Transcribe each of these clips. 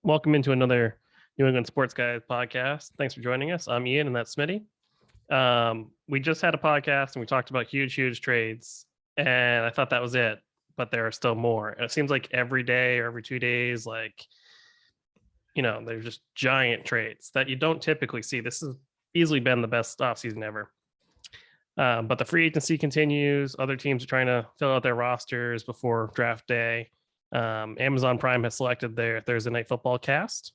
Welcome into another New England Sports Guys podcast. Thanks for joining us. I'm Ian, and that's Smitty. We just had a podcast, and we talked about huge trades, and I thought that was it, but there are still more. And it seems like every day or every 2 days, there's just giant trades that you don't typically see. This has easily been the best offseason ever. But the free agency continues. Other teams are trying to fill out their rosters before draft day. Amazon Prime has selected their Thursday Night Football cast.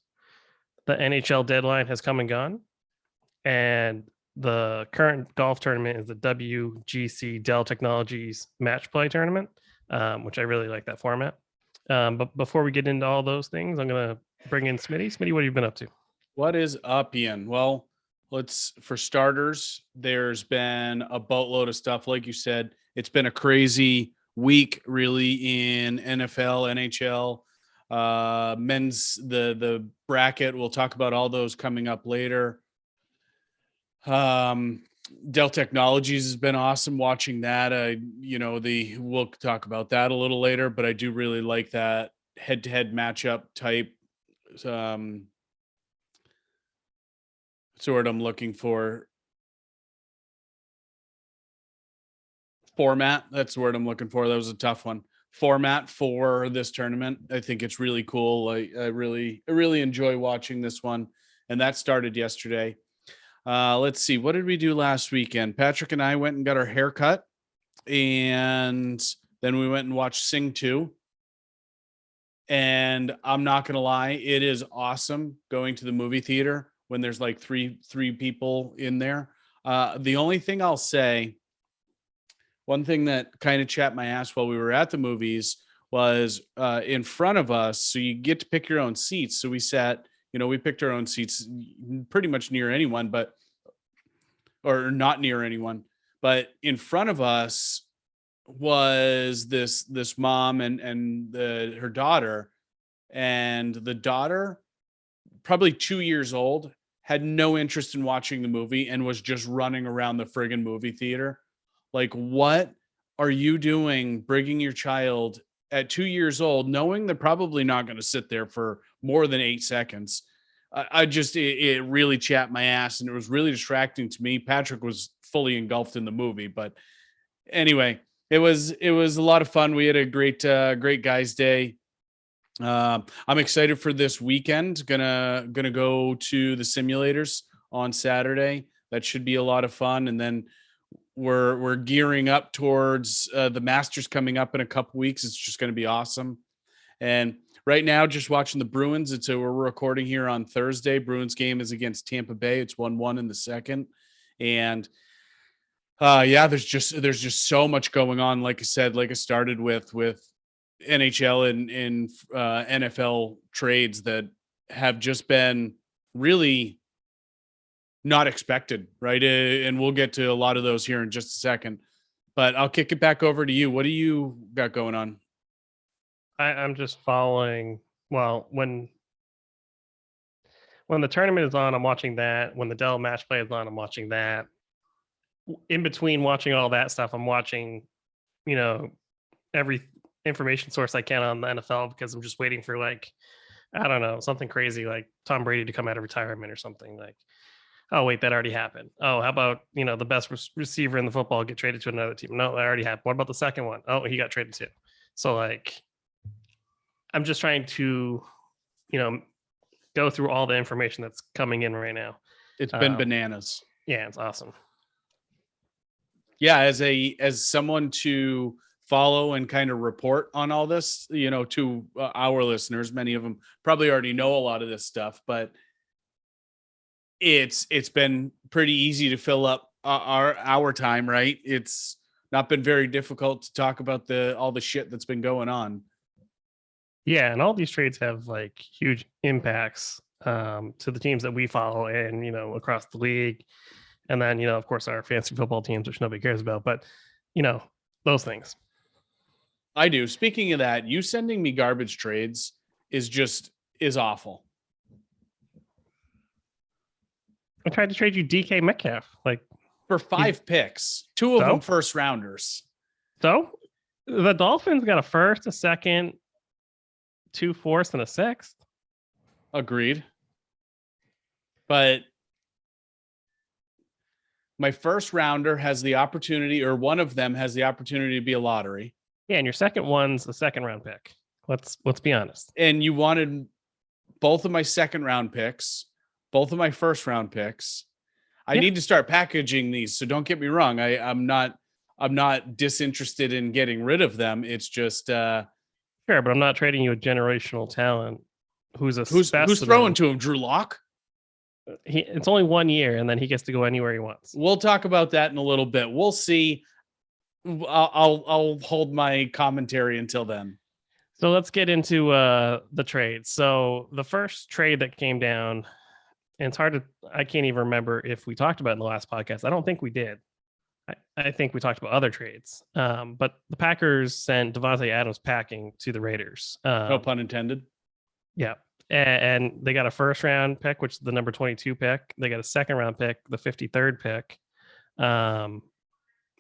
The NHL deadline has come and gone. And the current golf tournament is the WGC Dell Technologies Match play tournament, which I really like that format. But before we get into all those things, I'm going to bring in Smitty. Smitty, what have you been up to? What is up, Ian? Well, for starters, there's been a boatload of stuff. Like you said, it's been a crazy week, really, in NFL, NHL, men's, the bracket. We'll talk about all those coming up later. Dell Technologies has been awesome watching that. We'll talk about that a little later, but I do really like that head-to-head matchup type. What I'm looking for. Format. That's the word I'm looking for. That was a tough one. Format for this tournament. I think it's really cool. I really enjoy watching this one. And that started yesterday. Let's see. What did we do last weekend? Patrick and I went and got our hair cut. And then we went and watched Sing 2. And I'm not going to lie. It is awesome going to the movie theater when there's like three people in there. The only thing I'll say, one thing that kind of chapped my ass while we were at the movies was in front of us. So you get to pick your own seats. So we sat, we picked our own seats pretty much near anyone, or not near anyone, but in front of us was this mom and her daughter, and the daughter, probably 2 years old, had no interest in watching the movie and was just running around the friggin' movie theater. Like, what are you doing bringing your child at 2 years old, knowing they're probably not going to sit there for more than 8 seconds? It really chapped my ass, and it was really distracting to me. Patrick was fully engulfed in the movie, but anyway, it was a lot of fun. We had a great guys' day. I'm excited for this weekend. Gonna go to the simulators on Saturday. That should be a lot of fun. And then we're gearing up towards the Masters coming up in a couple weeks. It's just going to be awesome. And right now, just watching the Bruins. We're recording here on Thursday. Bruins game is against Tampa Bay. It's 1-1 in the second. And there's just so much going on. Like I said, like I started with NHL and NFL trades that have just been really not expected, right? And we'll get to a lot of those here in just a second, but I'll kick it back over to you. What do you got going on? I'm just following. Well, when the tournament is on, I'm watching that. When the Dell match play is on, I'm watching that. In between watching all that stuff, I'm watching, every information source I can on the NFL, because I'm just waiting for, I don't know, something crazy like Tom Brady to come out of retirement or something. Like, oh wait, that already happened. Oh, how about the best receiver in the football get traded to another team? No, that already happened. What about the second one? Oh, he got traded too. So I'm just trying to go through all the information that's coming in right now. It's been bananas. Yeah, it's awesome. Yeah, as someone to follow and kind of report on all this, to our listeners, many of them probably already know a lot of this stuff, but it's been pretty easy to fill up our time, right? It's not been very difficult to talk about all the shit that's been going on. Yeah, and all these trades have huge impacts to the teams that we follow and across the league. And then, of course, our fantasy football teams, which nobody cares about, but those things. I do. Speaking of that, you sending me garbage trades is awful. I tried to trade you DK Metcalf, for 5 picks, 2 of them first rounders. So the Dolphins got a first, a second, 2 fourths, and a sixth. Agreed. But my first rounder has the opportunity, or one of them has the opportunity to be a lottery. Yeah, and your second one's a second round pick. Let's be honest. And you wanted both of my second round picks, both of my first round picks. I need to start packaging these. So don't get me wrong. I'm not disinterested in getting rid of them. It's just sure, but I'm not trading you a generational talent who's throwing to him, Drew Lock. It's only 1 year, and then he gets to go anywhere he wants. We'll talk about that in a little bit. We'll see. I'll hold my commentary until then. So let's get into the trade. So the first trade that came down, and I can't even remember if we talked about it in the last podcast. I don't think we did. I think we talked about other trades. But the Packers sent Davante Adams packing to the Raiders. No pun intended. Yeah. And they got a first round pick, which is the number 22 pick. They got a second round pick, the 53rd pick.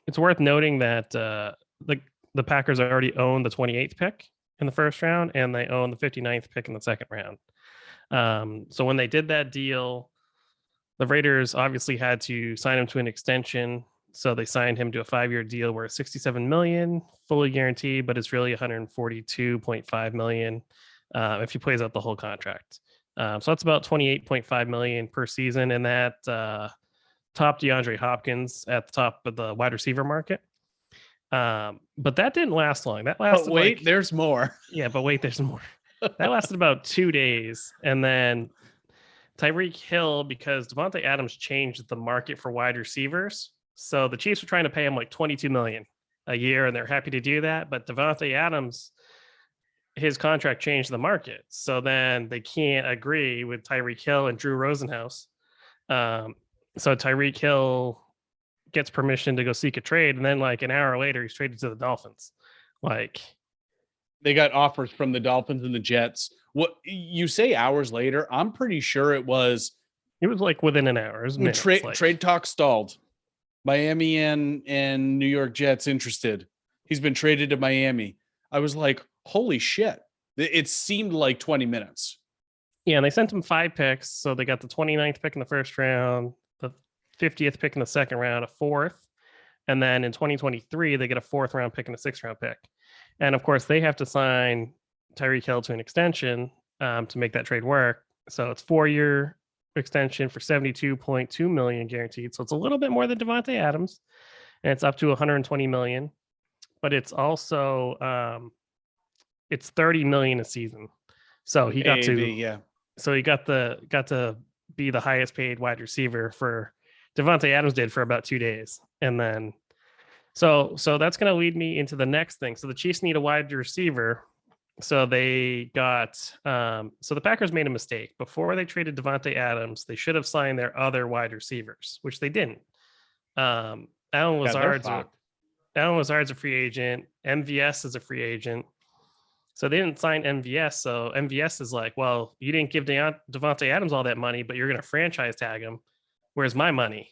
It's worth noting that the Packers already own the 28th pick in the first round, and they own the 59th pick in the second round. So when they did that deal, the Raiders obviously had to sign him to an extension. So they signed him to a 5-year deal where it's $67 million, fully guaranteed, but it's really $142.5 million if he plays out the whole contract. So that's about $28.5 million per season, and that topped DeAndre Hopkins at the top of the wide receiver market. But that didn't last long. That lasted there's more. Yeah, but wait, there's more. That lasted about 2 days. And then Tyreek Hill, because Davante Adams changed the market for wide receivers. So the Chiefs were trying to pay him like $22 million a year, and they're happy to do that. But Davante Adams, his contract changed the market. So then they can't agree with Tyreek Hill and Drew Rosenhaus. So Tyreek Hill gets permission to go seek a trade, and then like an hour later, he's traded to the Dolphins. Like, they got offers from the Dolphins and the Jets. What you say hours later? I'm pretty sure it was like within an hour. Trade talk stalled. Miami and New York Jets interested. He's been traded to Miami. I was like, holy shit. It seemed like 20 minutes. Yeah, and they sent him 5 picks. So they got the 29th pick in the first round, the 50th pick in the second round, a 4th. And then in 2023, they get a 4th round pick and a 6th round pick. And of course, they have to sign Tyreek Hill to an extension to make that trade work. So it's 4-year extension for $72.2 million guaranteed. So it's a little bit more than Davante Adams, and it's up to $120 million. But it's also it's $30 million a season. So he got So he got to be the highest paid wide receiver for Davante Adams did for about 2 days, and then. So that's going to lead me into the next thing. So the Chiefs need a wide receiver. So they got so the Packers made a mistake. Before they traded Davante Adams, they should have signed their other wide receivers, which they didn't. Alan Lazard's a free agent. MVS is a free agent. So they didn't sign MVS. So MVS is like, well, you didn't give Davante Adams all that money, but you're going to franchise tag him. Where's my money?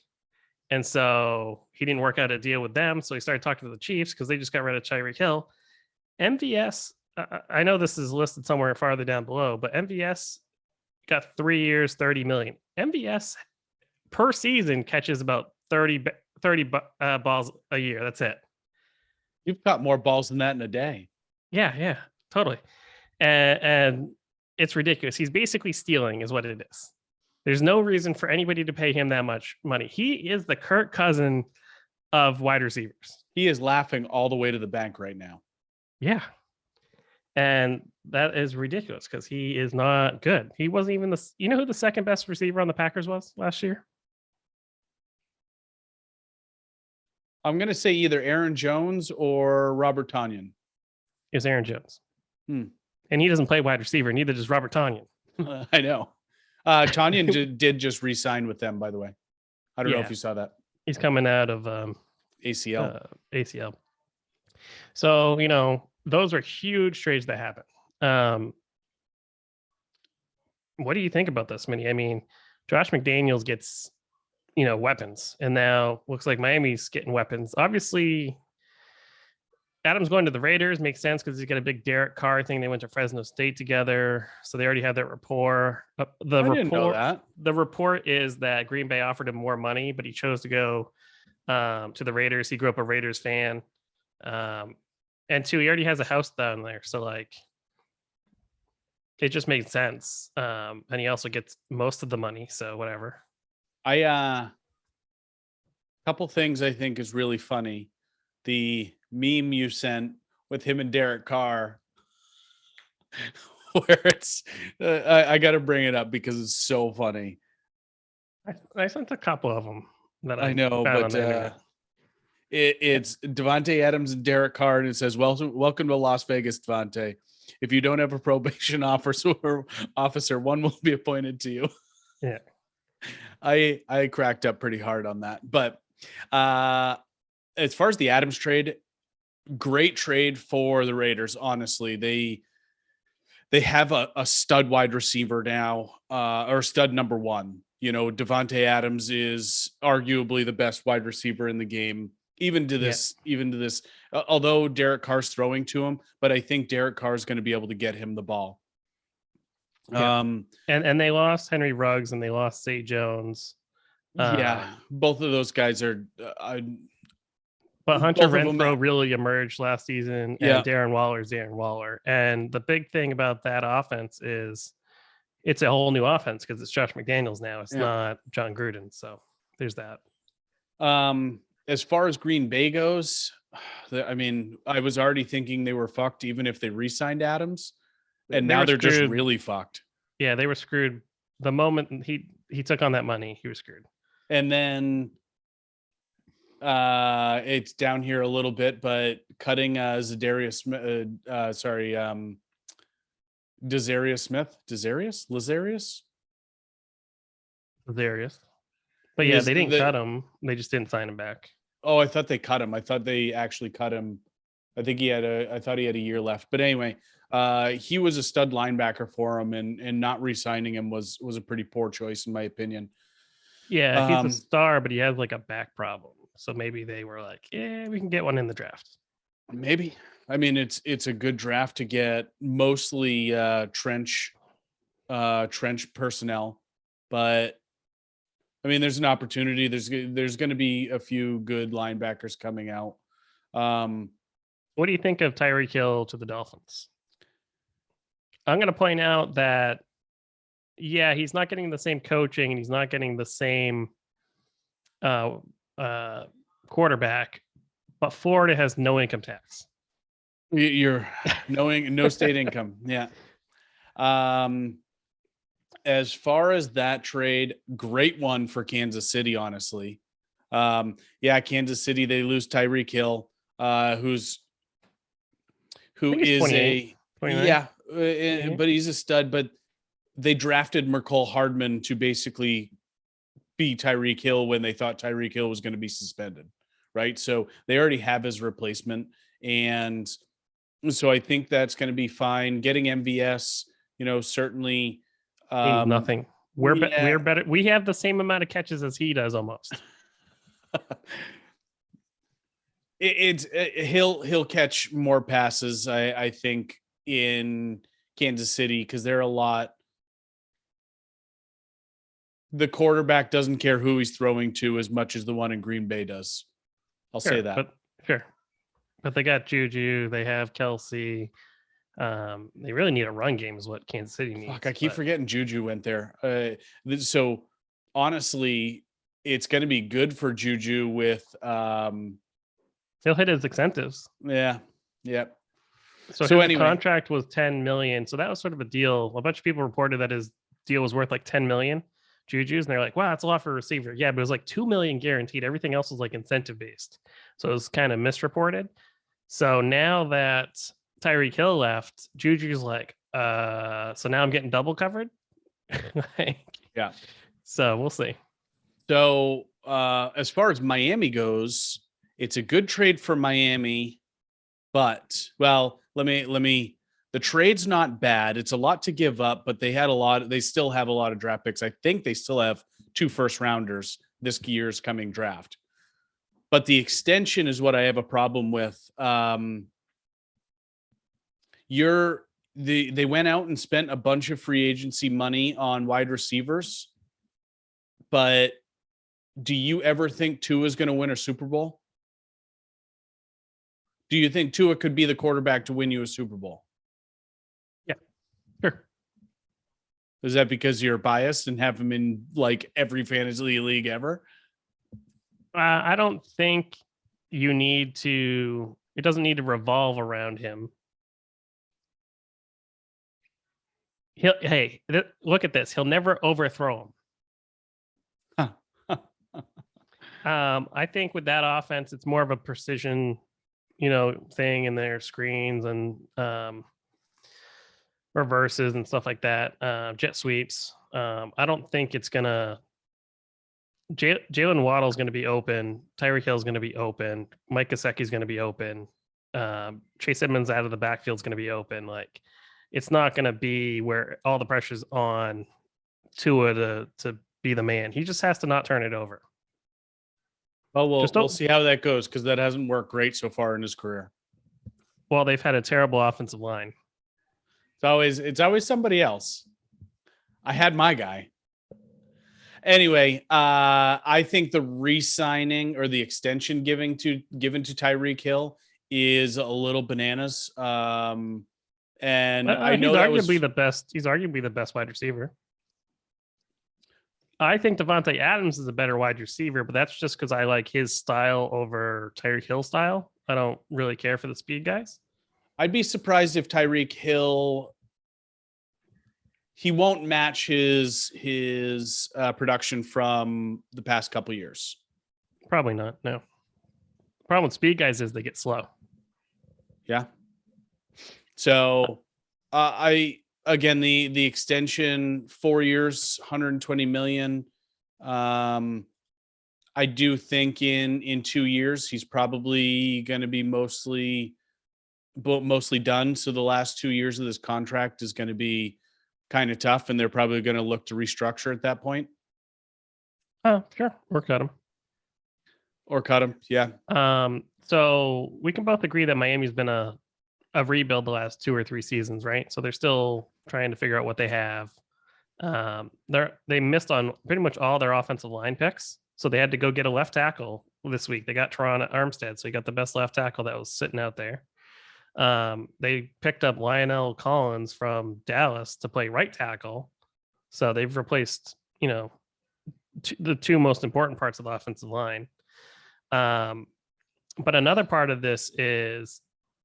And so he didn't work out a deal with them. So he started talking to the Chiefs because they just got rid of Tyreek Hill. MVS, I know this is listed somewhere farther down below, but MVS got 3 years, $30 million. MVS per season catches about 30 balls a year. That's it. You've got more balls than that in a day. Yeah, totally. And it's ridiculous. He's basically stealing is what it is. There's no reason for anybody to pay him that much money. He is the Kirk Cousin of wide receivers. He is laughing all the way to the bank right now. Yeah. And that is ridiculous because he is not good. He wasn't even you know who the second best receiver on the Packers was last year? I'm going to say either Aaron Jones or Robert Tonyan. It was Aaron Jones. And he doesn't play wide receiver. Neither does Robert Tonyan. I know. Tonyan did just re-sign with them, by the way. I don't know if you saw that. He's coming out of ACL. ACL. So, those are huge trades that happen. What do you think about this, Minnie? I mean, Josh McDaniels gets, weapons, and now looks like Miami's getting weapons. Obviously, Adams going to the Raiders makes sense because he's got a big Derek Carr thing. They went to Fresno State together, so they already had that rapport. I didn't know that. The report is that Green Bay offered him more money, but he chose to go to the Raiders. He grew up a Raiders fan, and two, he already has a house down there, so like it just made sense. And he also gets most of the money, so whatever. Couple things I think is really funny. The meme you sent with him and Derek Carr, where it's I got to bring it up because it's so funny. I sent a couple of them that I know, but it's Davante Adams and Derek Carr, and it says, welcome to Las Vegas, Davante. If you don't have a probation officer, one will be appointed to you. Yeah. I cracked up pretty hard on that. But as far as the Adams trade, great trade for the Raiders. Honestly, they have a stud wide receiver now, or stud number one. You know, Davante Adams is arguably the best wide receiver in the game, even to this. Although Derek Carr's throwing to him, but I think Derek Carr is going to be able to get him the ball. Yeah. And they lost Henry Ruggs and they lost Zay Jones. Both of those guys are. But Hunter Renfrow really emerged last season, and Darren Waller. And the big thing about that offense is it's a whole new offense because it's Josh McDaniels now. It's not John Gruden. So there's that. As far as Green Bay goes, I mean, I was already thinking they were fucked even if they re-signed Adams, and now they're just really fucked. Yeah, they were screwed. The moment he took on that money, he was screwed. And then it's down here a little bit, but cutting Desarius Smith. But yeah, they didn't cut him. They just didn't sign him back. Oh, I thought they cut him. I thought they actually cut him. I thought he had a year left. But anyway, he was a stud linebacker for him, and not re-signing him was a pretty poor choice in my opinion. Yeah, he's a star, but he has like a back problem. So maybe they were like, yeah, we can get one in the draft. Maybe. I mean, it's a good draft to get mostly trench personnel, but I mean, there's an opportunity. There's going to be a few good linebackers coming out. What do you think of Tyreek Hill to the Dolphins? I'm going to point out that, yeah, he's not getting the same coaching and he's not getting the same quarterback, but Florida has no income tax. You're knowing no state income. Yeah. As far as that trade, great one for Kansas City, honestly. Kansas City, they lose Tyreek Hill, who is 28, but he's a stud. But they drafted Mecole Hardman to basically be Tyreek Hill when they thought Tyreek Hill was going to be suspended, right? So they already have his replacement, and so I think that's going to be fine. Getting MVS, certainly. Nothing. We're better. We have the same amount of catches as he does almost. He'll catch more passes, I think, in Kansas City because they're a lot. The quarterback doesn't care who he's throwing to as much as the one in Green Bay does. I'll say that. But they got Juju. They have Kelsey. They really need a run game is what Kansas City needs. I keep forgetting Juju went there. So honestly, it's going to be good for Juju with he'll hit his incentives. Yeah. Yep. So anyway, contract was $10 million. So that was sort of a deal. A bunch of people reported that his deal was worth like $10 million Juju's, and they're like, wow, that's a lot for a receiver. Yeah, but it was like $2 million guaranteed. Everything else was like incentive based. So it was kind of misreported. So now that Tyreek Hill left, Juju's like, so now I'm getting double covered. Yeah. So we'll see. So as far as Miami goes, it's a good trade for Miami, but the trade's not bad. It's a lot to give up, but they still have a lot of draft picks. I think they still have 2 first rounders this year's coming draft. But the extension is what I have a problem with. They went out and spent a bunch of free agency money on wide receivers, but do you ever think Tua is going to win a Super Bowl? Do you think Tua could be the quarterback to win you a Super Bowl? Yeah, sure. Is that because you're biased and have him in like every fantasy league ever? I don't think you need to. It doesn't need to revolve around him. Look at this. He'll never overthrow him. I think with that offense, it's more of a precision, thing in their screens and reverses and stuff like that. Jet sweeps. I don't think it's gonna. Jalen Waddle's going to be open. Tyreek Hill's going to be open. Mike Gesicki's going to be open. Chase Edmonds out of the backfield is going to be open. Like, it's not going to be where all the pressure's on Tua to be the man. He just has to not turn it over. Well, we'll see how that goes, because that hasn't worked great so far in his career. Well, they've had a terrible offensive line. It's always somebody else. I had my guy. Anyway, I think the re-signing or the extension given to Tyreek Hill is a little bananas. And I know he's arguably the best wide receiver. I think Davante Adams is a better wide receiver, but that's just because I like his style over Tyreek Hill's style. I don't really care for the speed guys. I'd be surprised if Tyreek Hill, he won't match his production from the past couple years. Probably not. No. The problem with speed guys is they get slow. Yeah. So the extension, 4 years, 120 million. I do think in 2 years he's probably going to be mostly done. So the last 2 years of this contract is going to be kind of tough, and they're probably going to look to restructure at that point. Oh, sure. Or cut him. Yeah. So we can both agree that Miami's been a rebuild the last 2 or 3 seasons, right? So they're still trying to figure out what they have. They missed on pretty much all their offensive line picks, so they had to go get a left tackle this week. They got Teron Armstead, so he got the best left tackle that was sitting out there. They picked up Lionel Collins from Dallas to play right tackle, so they've replaced the 2 most important parts of the offensive line. But another part of this is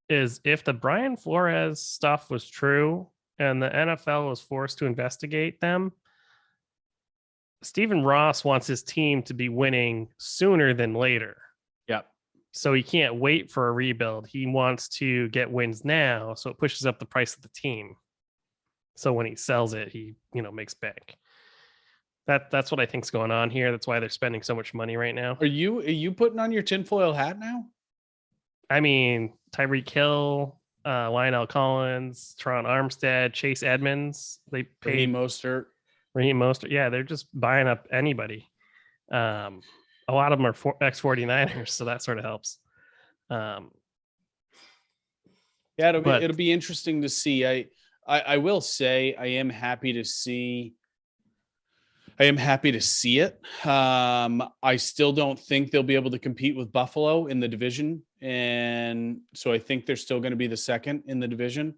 if the Brian Flores stuff was true and the NFL was forced to investigate them, Stephen Ross wants his team to be winning sooner than later. Yep. So he can't wait for a rebuild. He wants to get wins now, so it pushes up the price of the team. So when he sells it, he makes bank. That's what I think's going on here. That's why they're spending so much money right now. Are you putting on your tinfoil hat now? I mean, Tyreek Hill, Lionel Collins, Teron Armstead, Chase Edmonds. They paid Raheem Mostert. Yeah, they're just buying up anybody. A lot of them are ex-49ers, so that sort of helps. Yeah, it'll be interesting to see. I will say I am happy to see it. I still don't think they'll be able to compete with Buffalo in the division. And so I think they're still going to be the second in the division.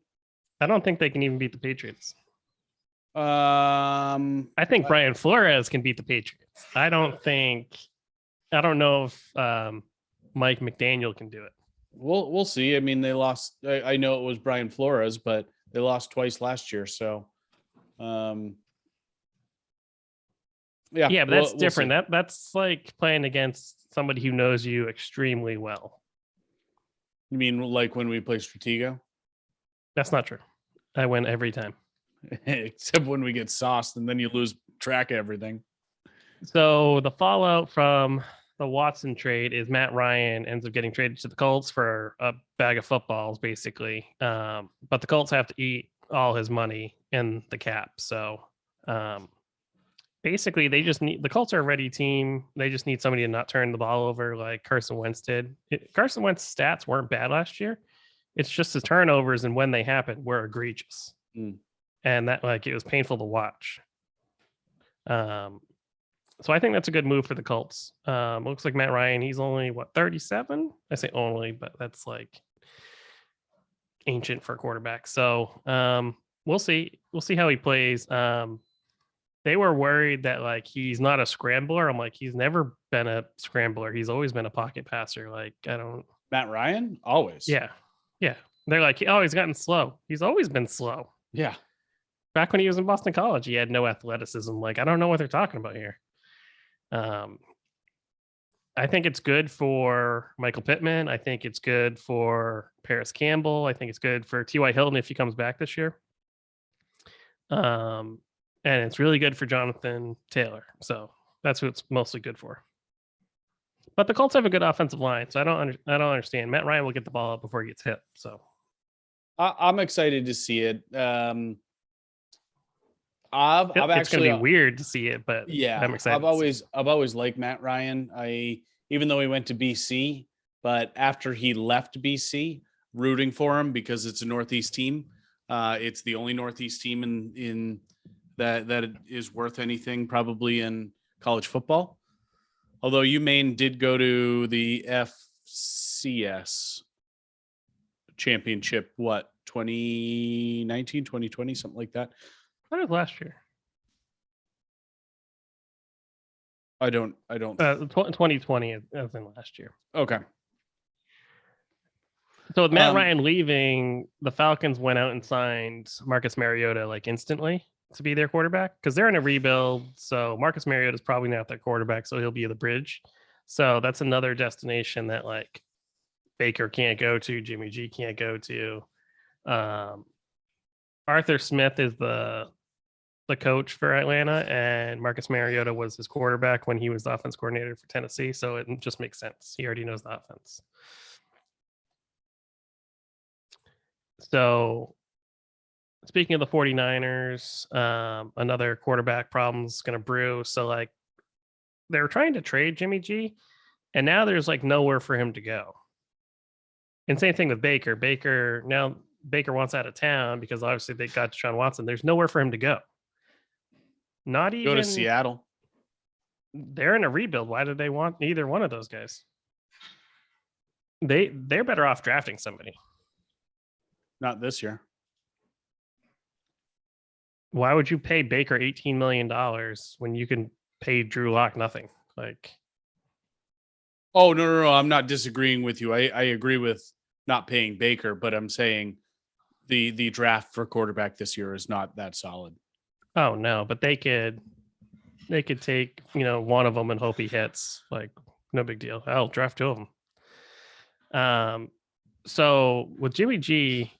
I don't think they can even beat the Patriots. I think Brian Flores can beat the Patriots. I don't know if Mike McDaniel can do it. We'll see. I mean, they lost. I know it was Brian Flores, but they lost twice last year. So, yeah, but that's different. That's like playing against somebody who knows you extremely well. You mean like when we play Stratego? That's not true. I win every time. Except when we get sauced and then you lose track of everything. So the fallout from the Watson trade is Matt Ryan ends up getting traded to the Colts for a bag of footballs, basically. But the Colts have to eat all his money in the cap. So basically they just need the Colts are a ready team. They just need somebody to not turn the ball over like Carson Wentz did. Carson Wentz stats weren't bad last year. It's just the turnovers and when they happened were egregious. And that like it was painful to watch. So I think that's a good move for the Colts. Looks like Matt Ryan, he's only 37? I say only, but that's like ancient for a quarterback. So we'll see. We'll see how he plays. They were worried that like he's not a scrambler. I'm like, he's never been a scrambler. He's always been a pocket passer. Like, I don't Matt Ryan? Always. Yeah. Yeah. They're like, oh, he's gotten slow. He's always been slow. Yeah. Back when he was in Boston College, he had no athleticism. Like, I don't know what they're talking about here. I think it's good for Michael Pittman. I think it's good for Paris Campbell. I think it's good for T.Y. Hilton if he comes back this year. And it's really good for Jonathan Taylor. So that's what it's mostly good for. But the Colts have a good offensive line, so I don't understand. Matt Ryan will get the ball up before he gets hit. So I'm excited to see it. It's actually going to be weird to see it, but yeah, I'm excited. I've always liked Matt Ryan. Even though he went to BC, but after he left BC, rooting for him because it's a Northeast team. It's the only Northeast team in that is worth anything probably in college football. Although UMaine did go to the FCS championship, 2019, 2020, something like that. What was last year? I don't 2020 as in last year. Okay. So with Matt Ryan leaving, the Falcons went out and signed Marcus Mariota like instantly to be their quarterback because they're in a rebuild. So Marcus Mariota is probably not their quarterback, so he'll be the bridge. So that's another destination that like Baker can't go to, Jimmy G can't go to. Arthur Smith is the coach for Atlanta, and Marcus Mariota was his quarterback when he was the offense coordinator for Tennessee. So it just makes sense. He already knows the offense. So speaking of the 49ers, another quarterback problem is going to brew. So like they were trying to trade Jimmy G, and now there's like nowhere for him to go. And same thing with Baker. Baker wants out of town because obviously they got Deshaun Watson. There's nowhere for him to go. Not even go to Seattle. They're in a rebuild. Why did they want either one of those guys? They're better off drafting somebody. Not this year. Why would you pay Baker $18 million when you can pay Drew Lock nothing? Like, oh no, I'm not disagreeing with you. I agree with not paying Baker, but I'm saying the draft for quarterback this year is not that solid. Oh no, but they could take one of them and hope he hits. Like, no big deal. I'll draft two of them. So with Jimmy G,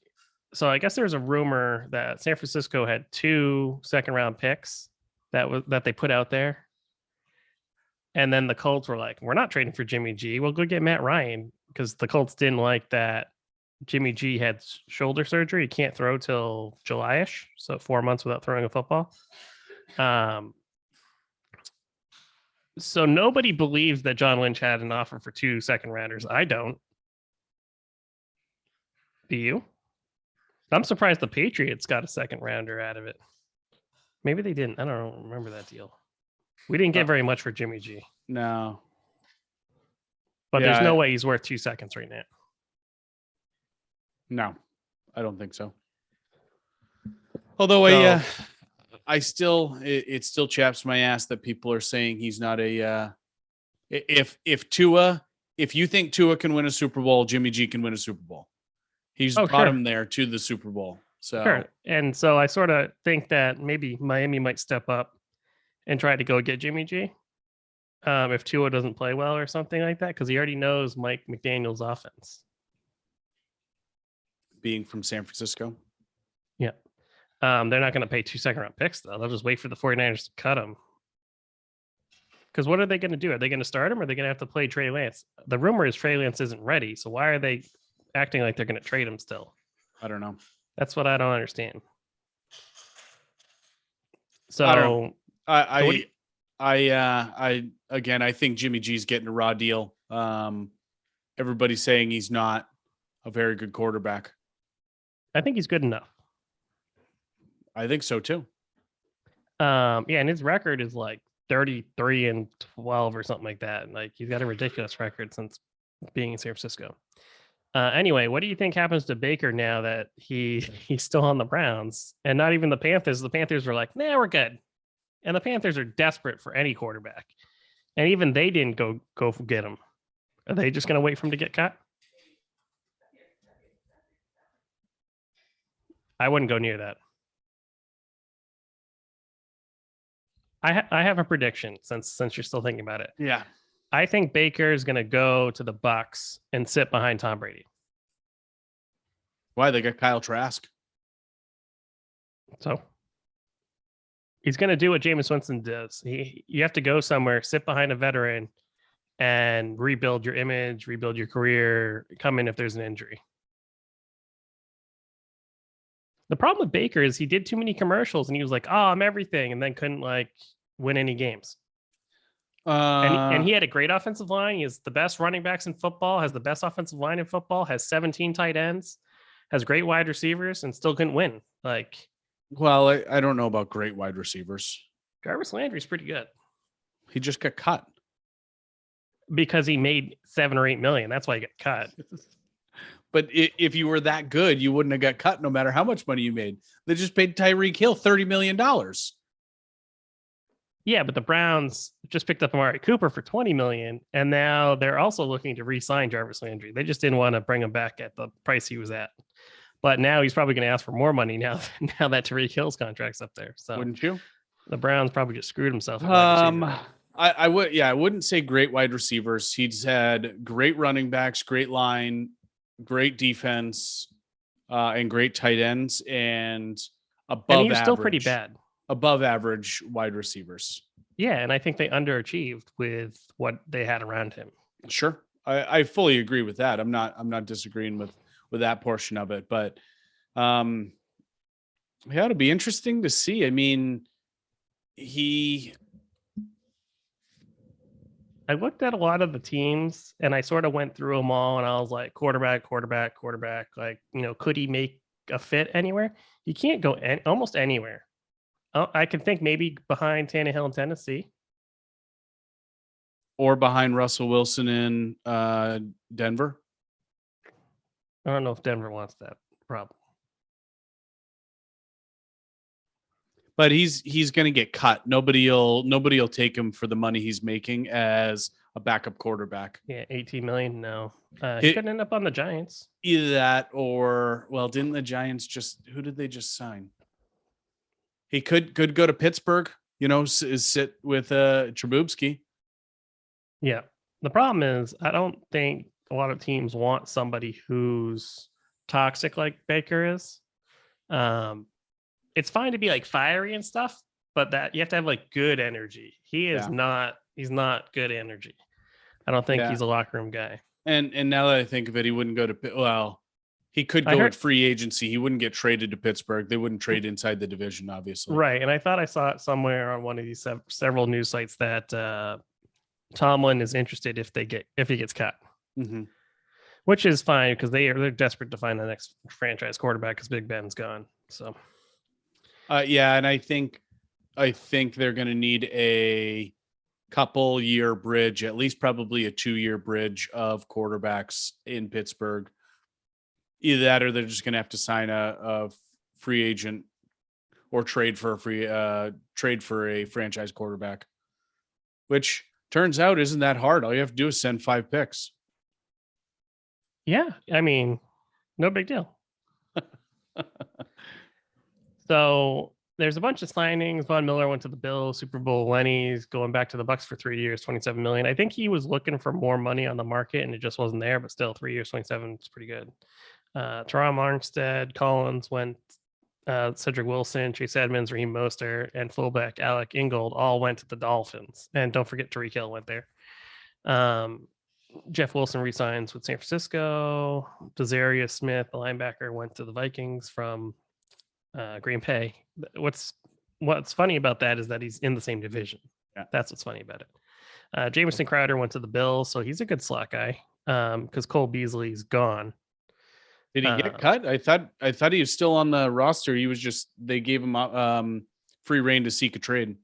so I guess there's a rumor that San Francisco had 2 second-round picks that they put out there, and then the Colts were like, "We're not trading for Jimmy G. We'll go get Matt Ryan," because the Colts didn't like that Jimmy G had shoulder surgery. He can't throw till July-ish, so 4 months without throwing a football. So nobody believes that John Lynch had an offer for 2 second-rounders. I don't. Do you? I'm surprised the Patriots got a second-rounder out of it. Maybe they didn't. I don't remember that deal. We didn't get very much for Jimmy G. No. But there's no way he's worth 2 seconds right now. No, I don't think so. Although it still chaps my ass that people are saying he's not a if you think Tua can win a Super Bowl, Jimmy G can win a Super Bowl. He's brought him there to the Super Bowl. So sure. And so I sort of think that maybe Miami might step up and try to go get Jimmy G. If Tua doesn't play well or something like that, because he already knows Mike McDaniel's offense. Being from San Francisco. Yeah. They're not going to pay 2 second-round picks, though. They'll just wait for the 49ers to cut him. Because what are they going to do? Are they going to start him or are they going to have to play Trey Lance? The rumor is Trey Lance isn't ready. So why are they acting like they're going to trade him still? I don't know. That's what I don't understand. So I think Jimmy G's getting a raw deal. Everybody's saying he's not a very good quarterback. I think he's good enough. I think so too. Yeah, and his record is like 33-12 or something like that. Like he's got a ridiculous record since being in San Francisco. Anyway, what do you think happens to Baker now that he's still on the Browns and not even the Panthers? The Panthers were like, nah, we're good. And the Panthers are desperate for any quarterback. And even they didn't go get him. Are they just going to wait for him to get cut? I wouldn't go near that. I have a prediction since you're still thinking about it. Yeah. I think Baker is going to go to the Bucs and sit behind Tom Brady. Why? They got Kyle Trask. So he's going to do what Jameis Winston does. You have to go somewhere, sit behind a veteran, and rebuild your image, rebuild your career, come in if there's an injury. The problem with Baker is he did too many commercials and he was like, oh, I'm everything, and then couldn't like win any games. And he had a great offensive line. He has the best running backs in football, has the best offensive line in football, has 17 tight ends, has great wide receivers, and still couldn't win. Like, well, I don't know about great wide receivers. Jarvis Landry's pretty good. He just got cut. Because he made $7 or $8 million. That's why he got cut. But if you were that good, you wouldn't have got cut no matter how much money you made. They just paid Tyreek Hill $30 million. Yeah, but the Browns just picked up Amari Cooper for $20 million, and now they're also looking to re-sign Jarvis Landry. They just didn't want to bring him back at the price he was at. But now he's probably going to ask for more money now that Tyreek Hill's contract's up there. So wouldn't you? The Browns probably just screwed himself. I wouldn't say great wide receivers. He's had great running backs, great line, great defense, and great tight ends, and above he was average, still pretty bad. Above average wide receivers. Yeah, and I think they underachieved with what they had around him. Sure. I fully agree with that. I'm not disagreeing with that portion of it, but yeah, it'll be interesting to see. I mean, I looked at a lot of the teams and I sort of went through them all and I was like, quarterback. Like, could he make a fit anywhere? He can't go almost anywhere. I can think maybe behind Tannehill in Tennessee. Or behind Russell Wilson in Denver. I don't know if Denver wants that problem. But he's going to get cut. Nobody'll take him for the money he's making as a backup quarterback. Yeah, $18 million. No, he could end up on the Giants. Either that, or didn't the Giants who did they just sign? He could go to Pittsburgh. Sit with Trubisky. Yeah, the problem is I don't think a lot of teams want somebody who's toxic like Baker is. It's fine to be like fiery and stuff, but that you have to have like good energy. He's not good energy. I don't think he's a locker room guy. And now that I think of it, he wouldn't go to, he could go at free agency. He wouldn't get traded to Pittsburgh. They wouldn't trade inside the division, obviously. Right. And I thought I saw it somewhere on one of these several news sites that Tomlin is interested if he gets cut, which is fine because they're desperate to find the next franchise quarterback because Big Ben's gone. So. And I think they're going to need a couple year bridge, at least probably a 2-year bridge of quarterbacks in Pittsburgh. Either that, or they're just going to have to sign a free agent or trade for a franchise quarterback, which turns out isn't that hard. All you have to do is send 5 picks. Yeah, I mean, no big deal. So there's a bunch of signings. Von Miller went to the Bills, Super Bowl. Lenny's going back to the Bucs for 3 years, $27 million. I think he was looking for more money on the market and it just wasn't there, but still 3 years, 27 is pretty good. Teron Armstead, Collins went, Cedric Wilson, Chase Edmonds, Raheem Mostert, and fullback Alec Ingold all went to the Dolphins. And don't forget Tyreek Hill went there. Jeff Wilson resigns with San Francisco. Desarius Smith, the linebacker, went to the Vikings from Green Bay. What's what's funny about that is that he's in the same division. Yeah. That's what's funny about it. Jamison Crowder went to the Bills, so he's a good slot guy. Because Cole Beasley's gone. Did he get cut? I thought he was still on the roster. He was just, they gave him free reign to seek a trade.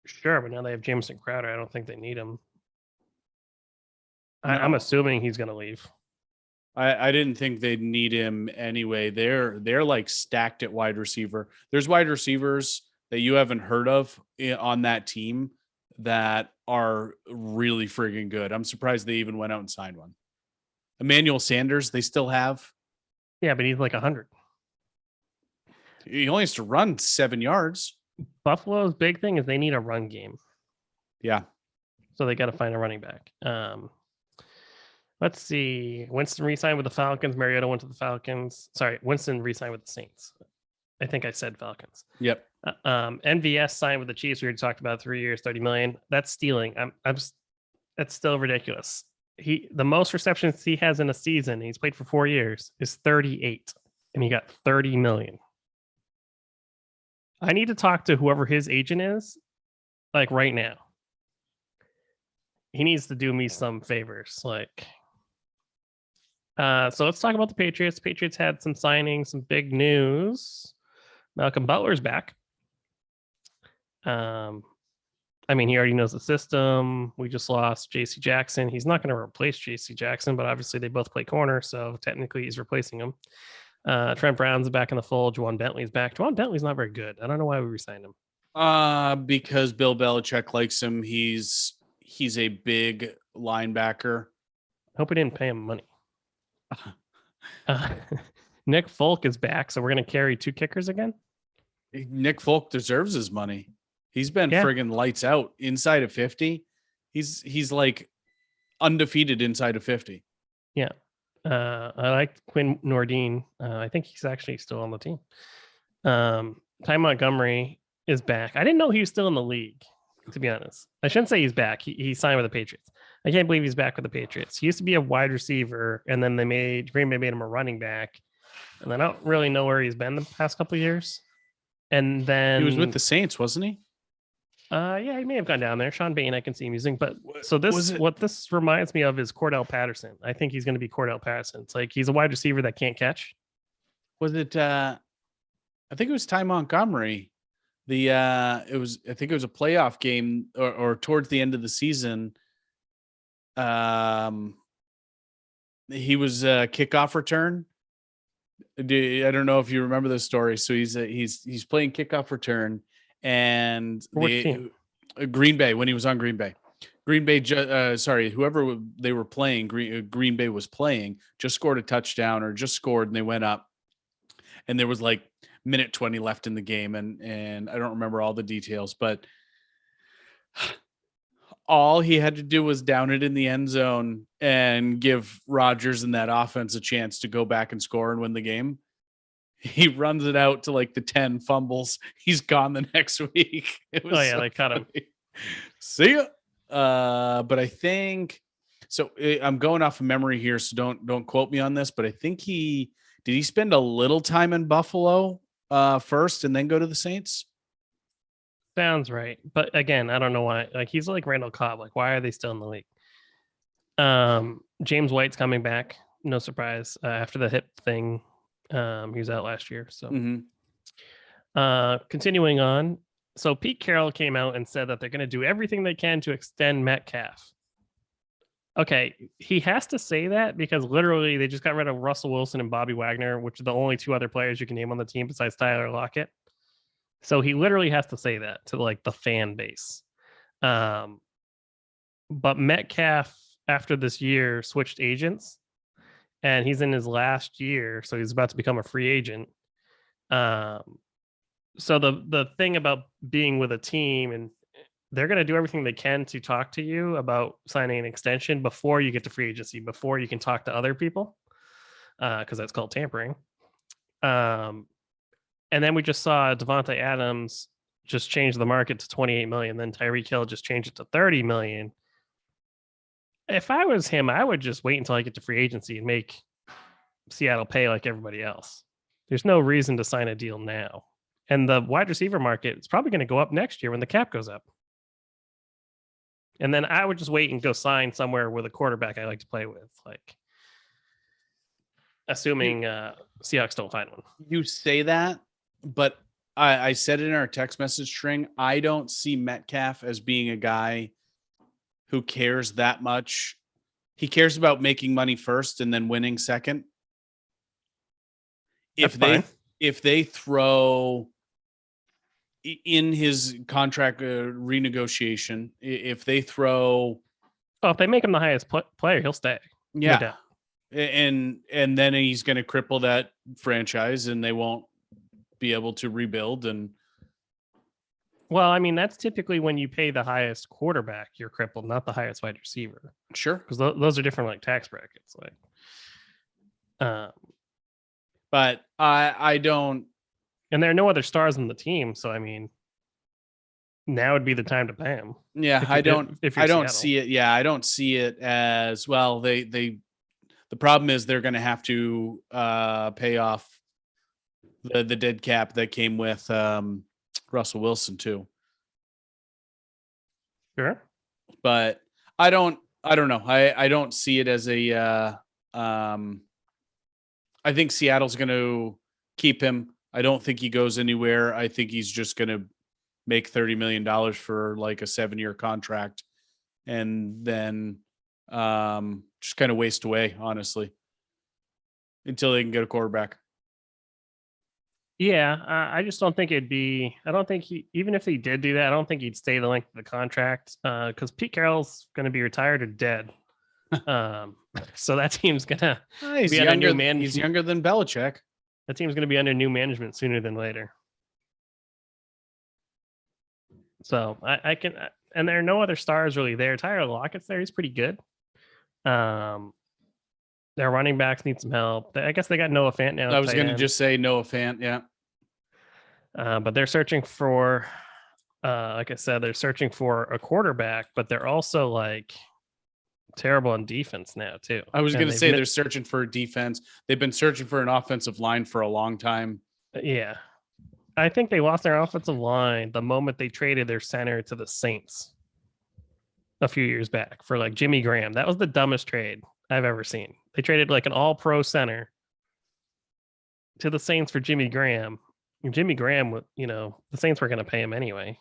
Sure, but now they have Jamison Crowder. I don't think they need him. No. I'm assuming he's going to leave. I didn't think they'd need him anyway. They're like stacked at wide receiver. There's wide receivers that you haven't heard of on that team that are really friggin' good. I'm surprised they even went out and signed one. Emmanuel Sanders, they still have. Yeah, but he's like 100. He only has to run 7 yards. Buffalo's big thing is they need a run game. Yeah. So they got to find a running back. Let's see. Winston re-signed with the Falcons. Mariota went to the Falcons. Sorry, Winston re-signed with the Saints. I think I said Falcons. Yep. MVS signed with the Chiefs. We already talked about 3 years, $30 million. That's stealing. That's still ridiculous. The most receptions he has in a season, he's played for 4 years, is 38, and he got $30 million. I need to talk to whoever his agent is, like right now. He needs to do me some favors, like. So let's talk about the Patriots. Patriots had some signings, some big news. Malcolm Butler's back. I mean, he already knows the system. We just lost JC Jackson. He's not going to replace JC Jackson, but obviously they both play corner, so technically he's replacing him. Trent Brown's back in the fold. Juwan Bentley's back. Juwan Bentley's not very good. I don't know why we re-signed him. Because Bill Belichick likes him. He's a big linebacker. Hope we didn't pay him money. Nick Folk is back, so we're going to carry 2 kickers again. Nick Folk deserves his money. He's been friggin' lights out inside of 50. He's like undefeated inside of 50. Yeah. I like Quinn Nordine. I think he's actually still on the team. Ty Montgomery is back. I didn't know he was still in the league, to be honest. I shouldn't say he's back. He signed with the Patriots. I can't believe he's back with the Patriots. He used to be a wide receiver, and then Green Bay made him a running back. And I don't really know where he's been the past couple of years. And then he was with the Saints, wasn't he? Yeah, he may have gone down there. Sean Bain, I can see him using. But so what this reminds me of is Cordell Patterson. I think he's going to be Cordell Patterson. It's like he's a wide receiver that can't catch. Was it? I think it was Ty Montgomery. I think it was a playoff game or towards the end of the season. He was a kickoff return. I don't know if you remember the story. So he's playing kickoff return, and Green Bay, when he was on Green Bay, whoever they were playing, Green Bay was playing, just scored a touchdown or just scored, and they went up, and there was like minute 20 left in the game, and I don't remember all the details, but all he had to do was down it in the end zone and give Rodgers and that offense a chance to go back and score and win the game. He runs it out to like the 10, fumbles. He's gone the next week. They cut him. See ya. But I think so. I'm going off of memory here, so don't quote me on this. But I think did he spend a little time in Buffalo first and then go to the Saints? Sounds right. But again, I don't know why. Like, he's like Randall Cobb. Like, why are they still in the league? James White's coming back. No surprise. After the hip thing, he was out last year. So continuing on. So Pete Carroll came out and said that they're going to do everything they can to extend Metcalf. Okay, he has to say that because literally they just got rid of Russell Wilson and Bobby Wagner, which are the only 2 other players you can name on the team besides Tyler Lockett. So he literally has to say that to like the fan base. But Metcalf, after this year, switched agents, and he's in his last year, so he's about to become a free agent. So the thing about being with a team, and they're going to do everything they can to talk to you about signing an extension before you get to free agency, before you can talk to other people, because that's called tampering. And then we just saw Davante Adams just change the market to 28 million. Then Tyreek Hill just changed it to 30 million. If I was him, I would just wait until I get to free agency and make Seattle pay like everybody else. There's no reason to sign a deal now. And the wide receiver market is probably going to go up next year when the cap goes up. And then I would just wait and go sign somewhere with a quarterback I like to play with, like assuming Seahawks don't find one. You say that, but I said it in our text message string. I don't see Metcalf as being a guy who cares that much. He cares about making money first and then winning second. If they throw in his contract renegotiation, if they throw, if they make him the highest player, he'll stay. Yeah, no, and then he's going to cripple that franchise, and they won't be able to rebuild. And well, I mean, that's typically when you pay the highest quarterback, you're crippled, not the highest wide receiver. Sure, because those are different, like tax brackets. Like, but I don't. And there are no other stars on the team, so I mean, now would be the time to pay him. Yeah, I don't see it. Yeah, I don't see it as well. The problem is they're going to have to pay off the dead cap that came with Russell Wilson too. Sure, but I don't know. I don't see it as a. I think Seattle's going to keep him. I don't think he goes anywhere. I think he's just going to make $30 million for like a 7-year contract and then just kind of waste away, honestly, until they can get a quarterback. Yeah, I just don't think it'd be. I don't think even if he did do that, I don't think he'd stay the length of the contract because Pete Carroll's going to be retired or dead. So that team's gonna be under new management. He's younger than Belichick. That team's going to be under new management sooner than later. So I can, and there are no other stars really there. Tyler Lockett's there; he's pretty good. Their running backs need some help. I guess they got Noah Fant now. I was going to just say Noah Fant, yeah. But they're searching for, like I said, they're searching for a quarterback, but they're also like terrible on defense now too. I was going to say they're searching for defense. They've been searching for an offensive line for a long time. Yeah. I think they lost their offensive line the moment they traded their center to the Saints a few years back for like Jimmy Graham. That was the dumbest trade I've ever seen. They traded like an all-pro center to the Saints for Jimmy Graham. And Jimmy Graham, the Saints were going to pay him anyway.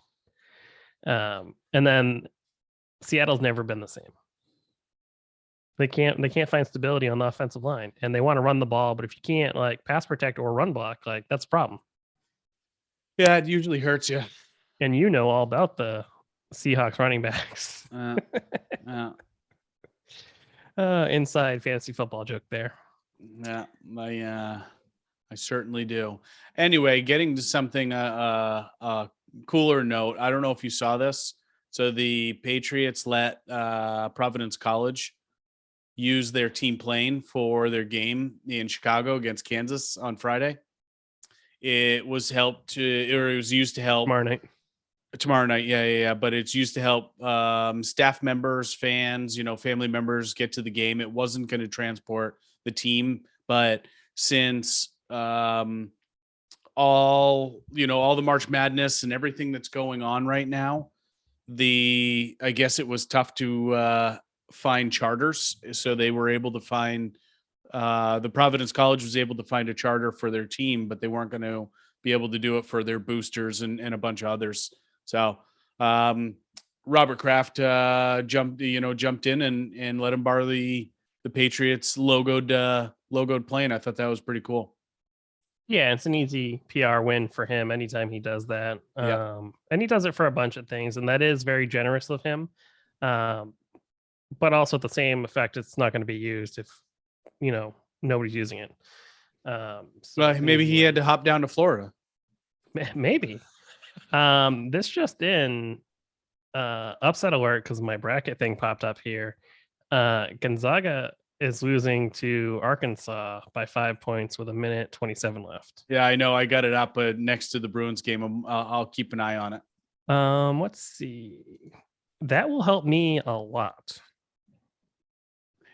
And then Seattle's never been the same. They can't find stability on the offensive line, and they want to run the ball, but if you can't like pass protect or run block, like that's a problem. Yeah, it usually hurts you. And all about the Seahawks running backs. Inside fantasy football joke there. Yeah, I certainly do. Anyway, getting to something cooler note. I don't know if you saw this. So the Patriots let Providence College use their team plane for their game in Chicago against Kansas on Friday. It was used to help tomorrow night. Yeah. But it's used to help staff members, fans, family members get to the game. It wasn't going to transport the team, but since all the March Madness and everything that's going on right now, I guess it was tough to find charters, so they were able to find the Providence College was able to find a charter for their team, but they weren't going to be able to do it for their boosters and a bunch of others. So Robert Kraft jumped in and let him borrow the Patriots logoed plane. I thought that was pretty cool. Yeah, it's an easy PR win for him anytime he does that. And he does it for a bunch of things, and that is very generous of him. But also at the same effect, it's not going to be used if, nobody's using it. So maybe he had to hop down to Florida. Maybe. This just in, upset alert because my bracket thing popped up here. Gonzaga is losing to Arkansas by 5 points with 1:27 left. Yeah, I know. I got it up next to the Bruins game. I'll keep an eye on it. Let's see. That will help me a lot.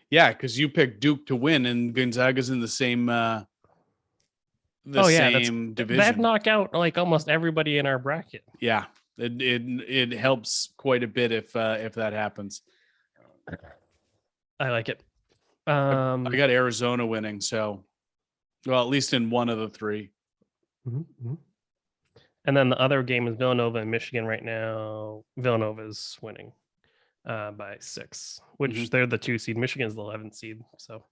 Yeah, because you picked Duke to win, and Gonzaga's in the same the same division. That knock out like almost everybody in our bracket. Yeah, it helps quite a bit if that happens. I like it. I got Arizona winning, so well, at least in one of the three. Mm-hmm. And then the other game is Villanova and Michigan right now. Villanova's winning by 6, which they're the 2 seed. Michigan's the 11th seed. So,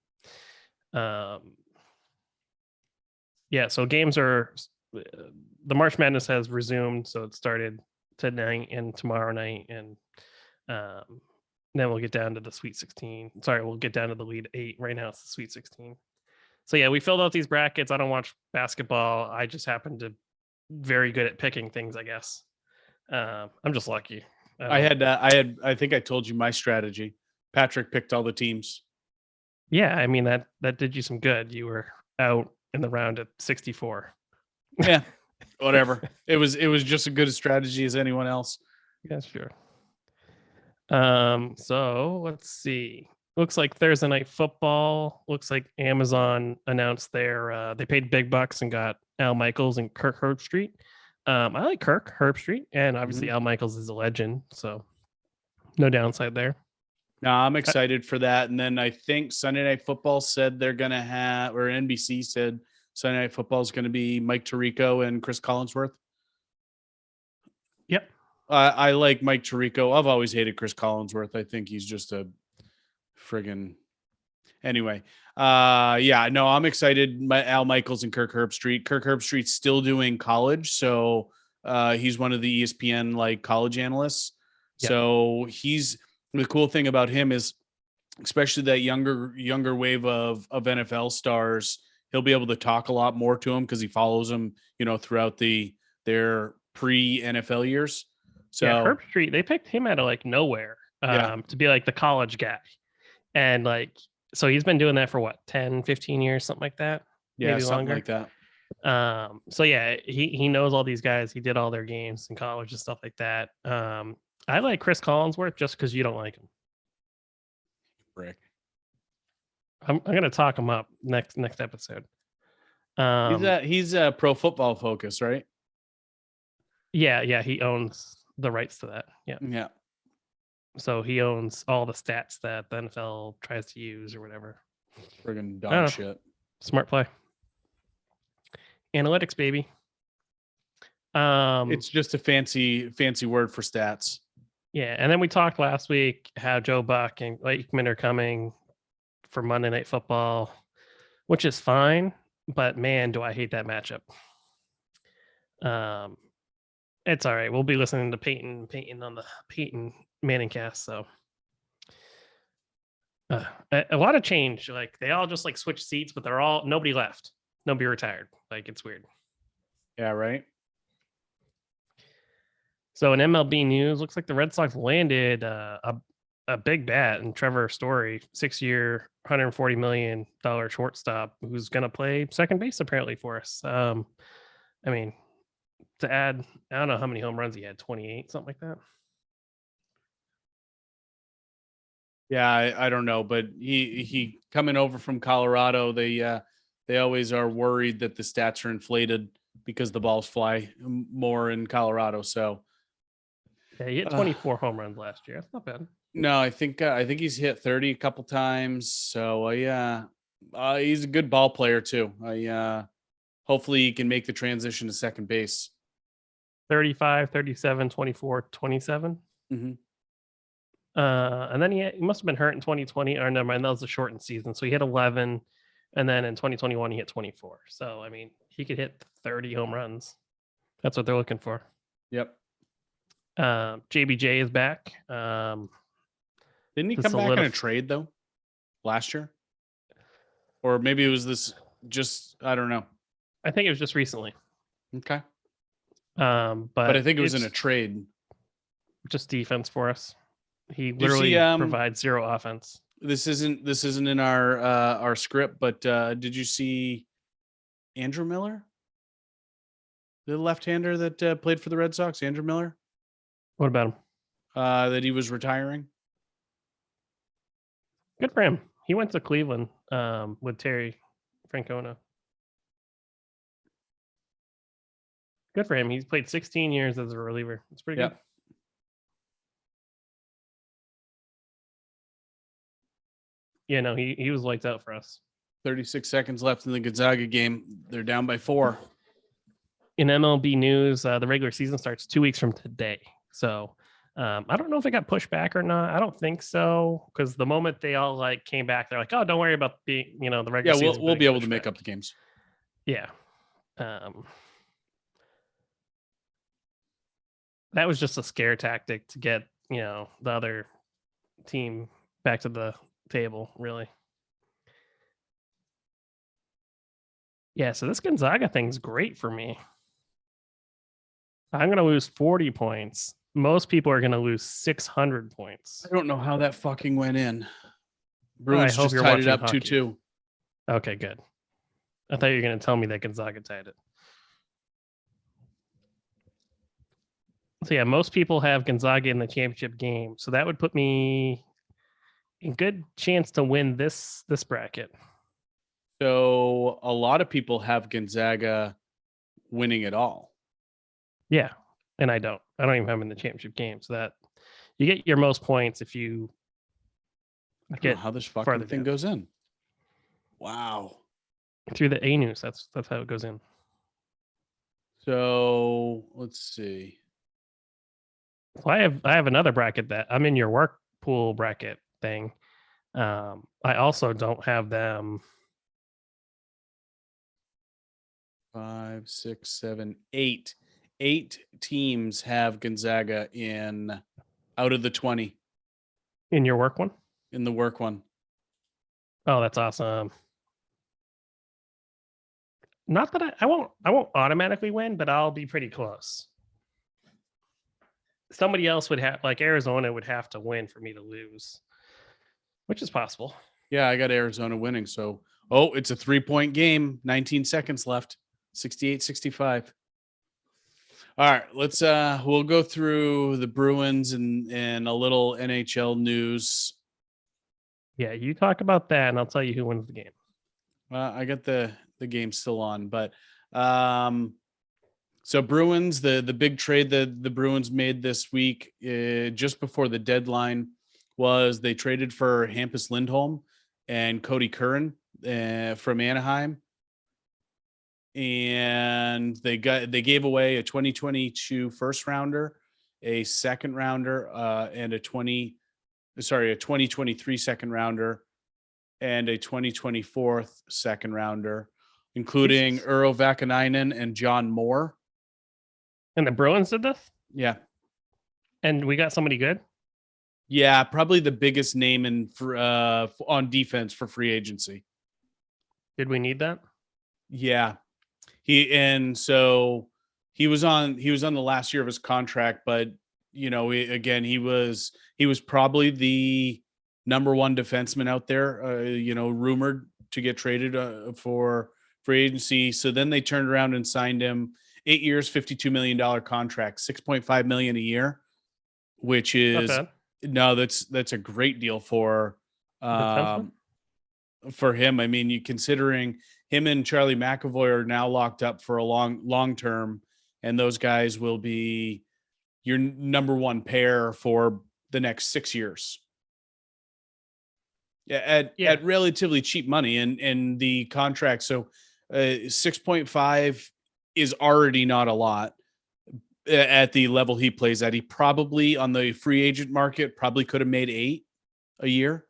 yeah. So games are the March Madness has resumed. So it started tonight and tomorrow night, and then we'll get down to the Sweet 16. Sorry, we'll get down to the lead 8. Right now it's the Sweet 16. So yeah, we filled out these brackets. I don't watch basketball. I just happen to very good at picking things, I guess. I'm just lucky. I think I told you my strategy. Patrick picked all the teams. Yeah, I mean that did you some good. You were out in the round at 64. Yeah, whatever. It was just as good a strategy as anyone else. Yeah, sure. So let's see. Looks like Thursday Night Football. Looks like Amazon announced they paid big bucks and got Al Michaels and Kirk Herbstreit. I like Kirk Herbstreit, and obviously Al Michaels is a legend, so no downside there. No, I'm excited for that. And then I think Sunday Night Football said they're going to have, or NBC said Sunday Night Football is going to be Mike Tirico and Chris Collinsworth. Yep. I like Mike Tirico. I've always hated Chris Collinsworth. I think he's just a friggin' anyway. Yeah, no, I'm excited. Al Michaels and Kirk Herbstreit. Kirk Herbstreit's still doing college, so he's one of the ESPN like college analysts. Yep. So the cool thing about him is, especially that younger wave of NFL stars, he'll be able to talk a lot more to him because he follows them, throughout their pre-NFL years. So yeah, Herbstreit, they picked him out of like nowhere to be like the college guy. And like, so he's been doing that for what, 10, 15 years, something like that? Yeah, maybe something longer. like that. So yeah, he knows all these guys. He did all their games in college and stuff like that. I like Chris Collinsworth just because you don't like him. Rick. I'm gonna talk him up next episode. He's a Pro Football Focus, right? Yeah, he owns the rights to that. Yeah. So he owns all the stats that the NFL tries to use or whatever. Friggin' dog shit. Smart play. Analytics, baby. It's just a fancy word for stats. Yeah, and then we talked last week how Joe Buck and Aikman are coming for Monday Night Football, which is fine, but man, do I hate that matchup. It's all right. We'll be listening to Peyton on the Peyton Manning cast. So a lot of change. Like they all just like switch seats, but nobody left. Nobody retired. Like it's weird. Yeah, right. So in MLB news, looks like the Red Sox landed a big bat in Trevor Story, 6-year, $140 million shortstop who's going to play second base apparently for us. I mean, to add, I don't know how many home runs he had, 28, something like that. Yeah, I don't know, but he coming over from Colorado, they always are worried that the stats are inflated because the balls fly more in Colorado. So yeah, he hit 24 home runs last year. That's not bad. No, I think he's hit 30 a couple times. So he's a good ball player too. Hopefully he can make the transition to second base. 35, 37, 24, 27. Mm-hmm. And then he must have been hurt in 2020. Or never mind, that was a shortened season. So he hit 11, and then in 2021 he hit 24. So I mean, he could hit 30 home runs. That's what they're looking for. Yep. JBJ is back. Didn't he come back in a trade though last year? Or maybe it was this I don't know. I think it was just recently. Okay. But I think it was in a trade. Just defense for us. He literally provides zero offense. This isn't in our script, but did you see Andrew Miller? The left-hander that played for the Red Sox, Andrew Miller? What about him? That he was retiring. Good for him. He went to Cleveland with Terry Francona. Good for him. He's played 16 years as a reliever. It's pretty good. Yeah, no, he was lights out for us. 36 seconds left in the Gonzaga game. They're down by 4. In MLB news, the regular season starts 2 weeks from today. So I don't know if it got pushed back or not. I don't think so, because the moment they all like came back, they're like, "Oh, don't worry about the regular season." Yeah, we'll be able to make up the games. Yeah. That was just a scare tactic to get the other team back to the table, really. Yeah, so this Gonzaga thing's great for me. I'm going to lose 40 points. Most people are going to lose 600 points. I don't know how that fucking went in. Bruins hope just you're tied it watching up hockey. 2-2. Okay, good. I thought you were going to tell me that Gonzaga tied it. So yeah, most people have Gonzaga in the championship game. So that would put me in good chance to win this bracket. So a lot of people have Gonzaga winning it all. Yeah, and I don't even have him in the championship game. So that you get your most points if you get how this fucking thing goes in. Wow. Through the A news, that's how it goes in. So let's see. Well, I have another bracket that I'm in your work pool bracket thing. I also don't have them. 5, 6, 7, 8. 8 teams have Gonzaga in out of the 20. In your work one? In the work one. Oh, that's awesome. Not that I won't automatically win, but I'll be pretty close. Somebody else would have, like Arizona would have to win for me to lose, which is possible. Yeah, I got Arizona winning. So, it's a 3-point game. 19 seconds left. 68-65. All right, let's we'll go through the Bruins and a little NHL news. Yeah, you talk about that, and I'll tell you who wins the game. I got the game still on, but so Bruins, the big trade that the Bruins made this week, just before the deadline, was they traded for Hampus Lindholm and Cody Curran from Anaheim. And they gave away a 2022 first rounder, a second rounder, and a 2023 second rounder, and a 2024 second rounder, including Urho Vakanainen and John Moore. And the Bruins did this? Yeah. And we got somebody good? Yeah, probably the biggest name on defense for free agency. Did we need that? Yeah. He was on the last year of his contract, but he was probably the number one defenseman out there, rumored to get traded for free agency. So then they turned around and signed him 8 years, $52 million contract, $6.5 million a year, which is that's a great deal for him. I mean, you considering him and Charlie McAvoy are now locked up for a long term, and those guys will be your number one pair for the next 6 years. At relatively cheap money and the contract. So 6.5 is already not a lot at the level he plays at. He probably on the free agent market probably could have made 8 a year.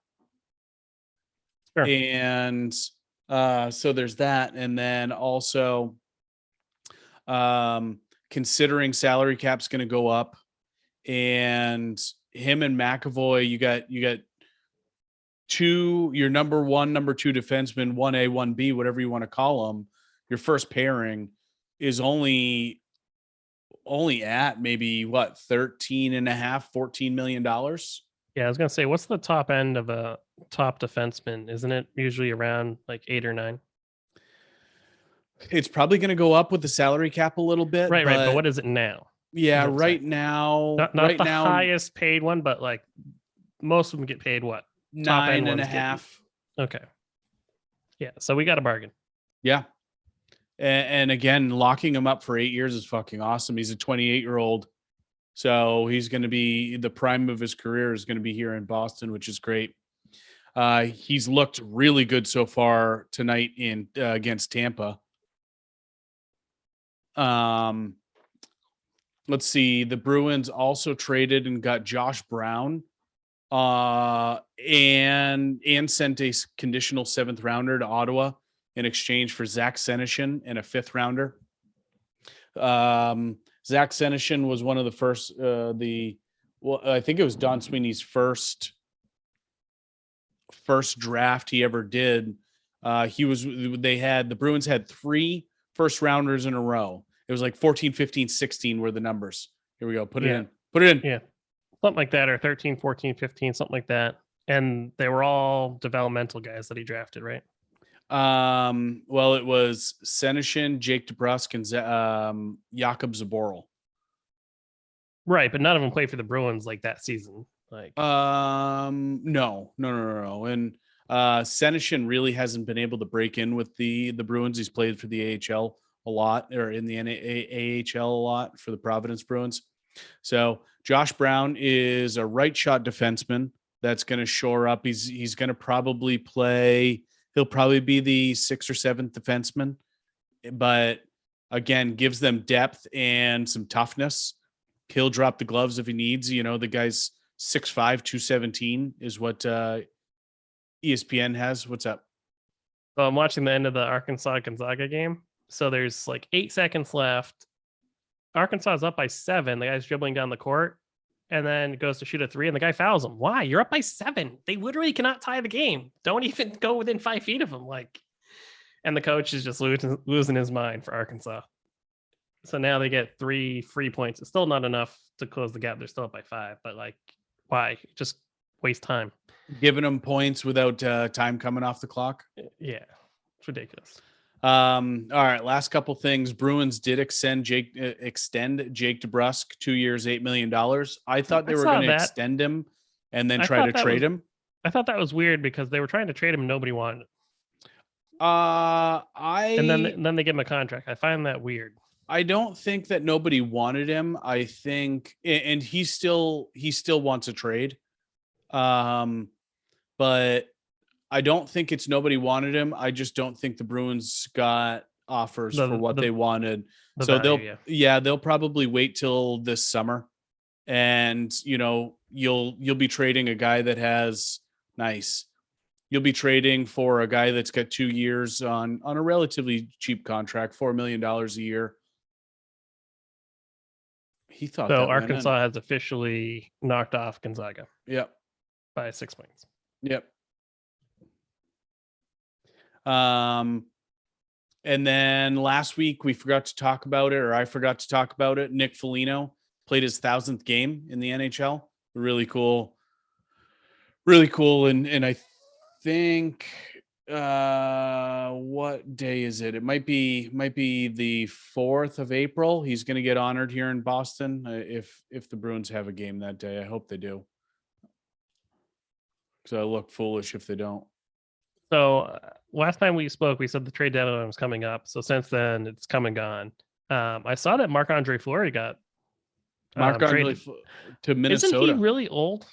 Sure. And so there's that. And then also considering salary cap's going to go up, and him and McAvoy, you got your number one, number two defenseman, 1A, 1B, whatever you want to call them. Your first pairing is only at maybe $13.5-14 million. Yeah, I was gonna say, what's the top end of a top defenseman? Isn't it usually around like 8 or 9? It's probably going to go up with the salary cap a little bit, right? But what is it now? Yeah, right now, not the highest paid one, but like most of them get paid what? 9.5. Okay. Yeah, so we got a bargain. Yeah. And again, locking him up for 8 years is fucking awesome. He's a 28-year-old. So he's going to be the prime of his career is going to be here in Boston, which is great. He's looked really good so far tonight in against Tampa. Let's see. The Bruins also traded and got Josh Brown and sent a conditional 7th rounder to Ottawa in exchange for Zach Senyshyn and a 5th rounder. Zach Senyshyn was one of the first, I think it was Don Sweeney's first draft he ever did. The Bruins had 3 first rounders in a row. It was like 14, 15, 16 were the numbers. Here we go. Put it in. Yeah. Something like that, or 13, 14, 15, something like that. And they were all developmental guys that he drafted, right? Well, it was Senyshyn, Jake DeBrusk, and Jakub Zaboral. Right, but none of them played for the Bruins like that season. Like, no. And Senyshyn really hasn't been able to break in with the Bruins. He's played for the AHL a lot, or in the AHL a lot for the Providence Bruins. So Josh Brown is a right shot defenseman that's going to shore up. He's going to probably play. He'll probably be the 6th or 7th defenseman, but again, gives them depth and some toughness. He'll drop the gloves if he needs. You know, the guy's 6'5", 217 is what ESPN has. What's up? So I'm watching the end of the Arkansas Gonzaga game. So there's like 8 seconds left. Arkansas is up by 7. The guy's dribbling down the court and then goes to shoot a 3 and the guy fouls him. Why? You're up by 7. They literally cannot tie the game. Don't even go within 5 feet of him. And the coach is just losing his mind for Arkansas. So now they get 3 free points. It's still not enough to close the gap. They're still up by 5, but why? Just waste time. Giving them points without time coming off the clock. Yeah, it's ridiculous. All right, last couple things. Bruins did extend Jake DeBrusk 2 years, $8 million. I thought they were going to extend him and then try to trade him. I thought that was weird because they were trying to trade him and nobody wanted him. And then they give him a contract. I find that weird. I don't think that nobody wanted him. I think, and he still wants a trade. But I don't think it's nobody wanted him. I just don't think the Bruins got offers for what they wanted. So they'll probably wait till this summer, and you'll be trading a guy that has You'll be trading for a guy that's got 2 years on a relatively cheap contract, $4 million a year. He thought so. Arkansas has officially knocked off Gonzaga. Yep, by 6 points. Yep. And then last week we forgot to talk about it, or I forgot to talk about it. Nick Foligno played his 1,000th game in the NHL. Really cool. And I think, what day is it? It might be the 4th of April. He's going to get honored here in Boston. If the Bruins have a game that day, I hope they do. So I look foolish if they don't. So last time we spoke, we said the trade deadline was coming up. So since then, it's come and gone. I saw that Marc-Andre Fleury got traded to Minnesota. Isn't he really old?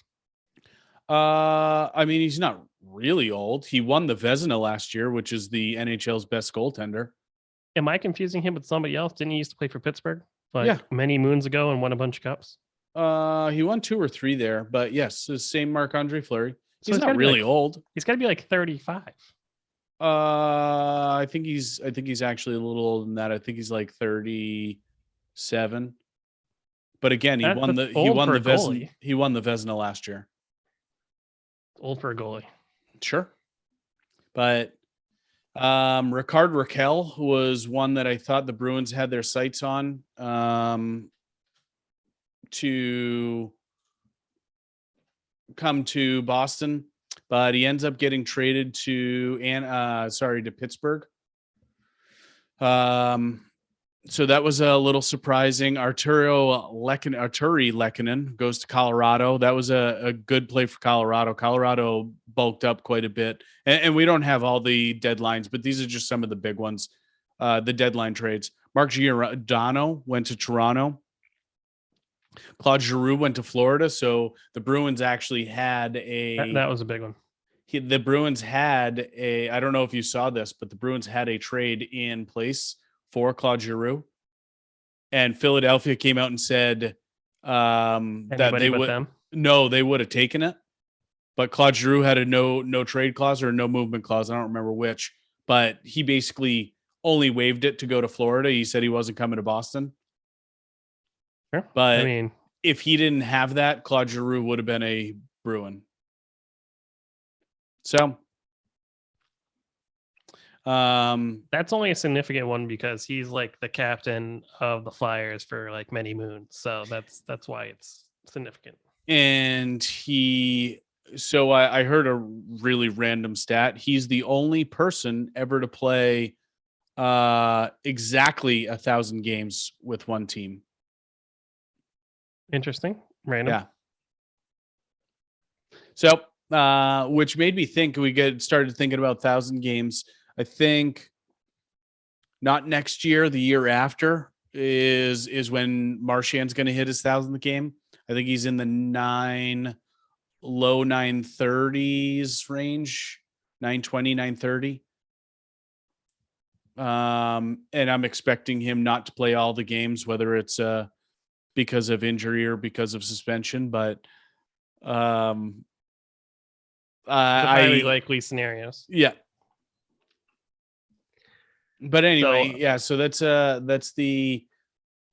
I mean, he's not really old. He won the Vezina last year, which is the NHL's best goaltender. Am I confusing him with somebody else? Didn't he used to play for Pittsburgh many moons ago and won a bunch of cups? He won 2 or 3 there, but yes, the same Marc-Andre Fleury. He's not really old. He's got to be like 35. I think he's actually a little older than that. I think he's like 37. But again, he won the Vezina last year. Old for a goalie. Sure. But Ricard Raquel was one that I thought the Bruins had their sights on to come to Boston, but he ends up getting traded to Pittsburgh. So that was a little surprising. Arturi Lehkonen goes to Colorado. That was a good play for Colorado. Colorado bulked up quite a bit, and we don't have all the deadlines, but these are just some of the big ones. the deadline trades. Mark Giordano went to Toronto. Claude Giroux went to Florida. So the Bruins actually had that was a big one. The Bruins had I don't know if you saw this, but the Bruins had a trade in place for Claude Giroux. And Philadelphia came out and said that they would. No, they would have taken it. But Claude Giroux had a no trade clause or no movement clause. I don't remember which. But he basically only waived it to go to Florida. He said he wasn't coming to Boston. Sure. But I mean, if he didn't have that, Claude Giroux would have been a Bruin. So that's only a significant one because he's like the captain of the Flyers for like many moons. So that's why it's significant. And so I heard a really random stat. He's the only person ever to play exactly 1,000 games with one team. Interesting. Random. Yeah. So, which made me think started thinking about 1,000 games. I think not next year, the year after is when Marchand's going to hit his 1,000th game. I think he's in the low 930s range, 920, 930. And I'm expecting him not to play all the games, whether it's because of injury or because of suspension, but highly likely scenarios. Yeah. But anyway, so that's a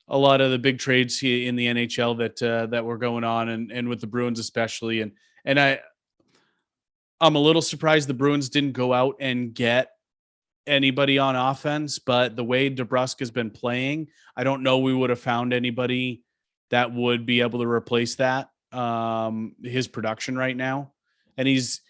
lot of the big trades here in the NHL that were going on, and with the Bruins especially, and I'm a little surprised the Bruins didn't go out and get anybody on offense, but the way DeBrusk has been playing, I don't know we would have found anybody that would be able to replace that his production right now, and he's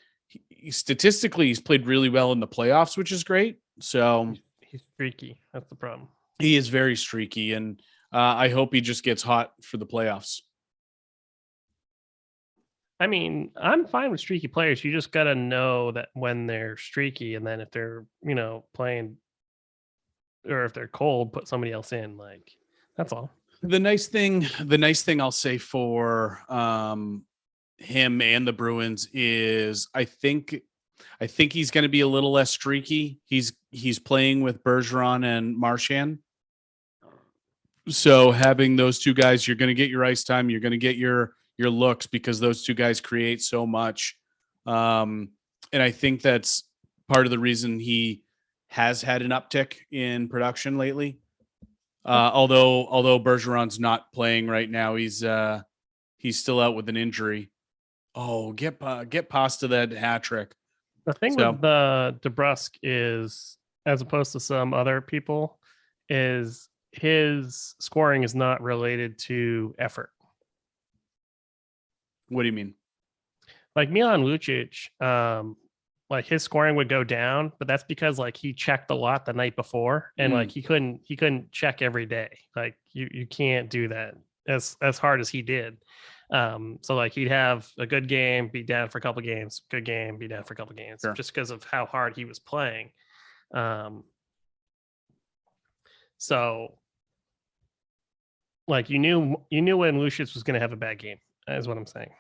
statistically he's played really well in the playoffs, which is great. So he's streaky. That's the problem. He is very streaky, and I hope he just gets hot for the playoffs. I mean, I'm fine with streaky players. You just got to know that when they're streaky, and then if they're, playing or if they're cold, put somebody else in. Like, that's all. The nice thing I'll say for him and the Bruins is I think he's going to be a little less streaky. He's playing with Bergeron and Marchand. So having those two guys, you're going to get your ice time. You're going to get your looks because those two guys create so much. And I think that's part of the reason he has had an uptick in production lately. Although Bergeron's not playing right now, he's still out with an injury. Oh, get past to that hat trick. The thing with the DeBrusk is, as opposed to some other people, is his scoring is not related to effort. What do you mean? Like Milan Lucic, like his scoring would go down, but that's because like he checked a lot the night before, and like he couldn't check every day. Like you can't do that as hard as he did. So like he'd have a good game, be down for a couple of games, good game, be down for a couple of games, just because of how hard he was playing. So like you knew when Lucic was going to have a bad game, is what I'm saying,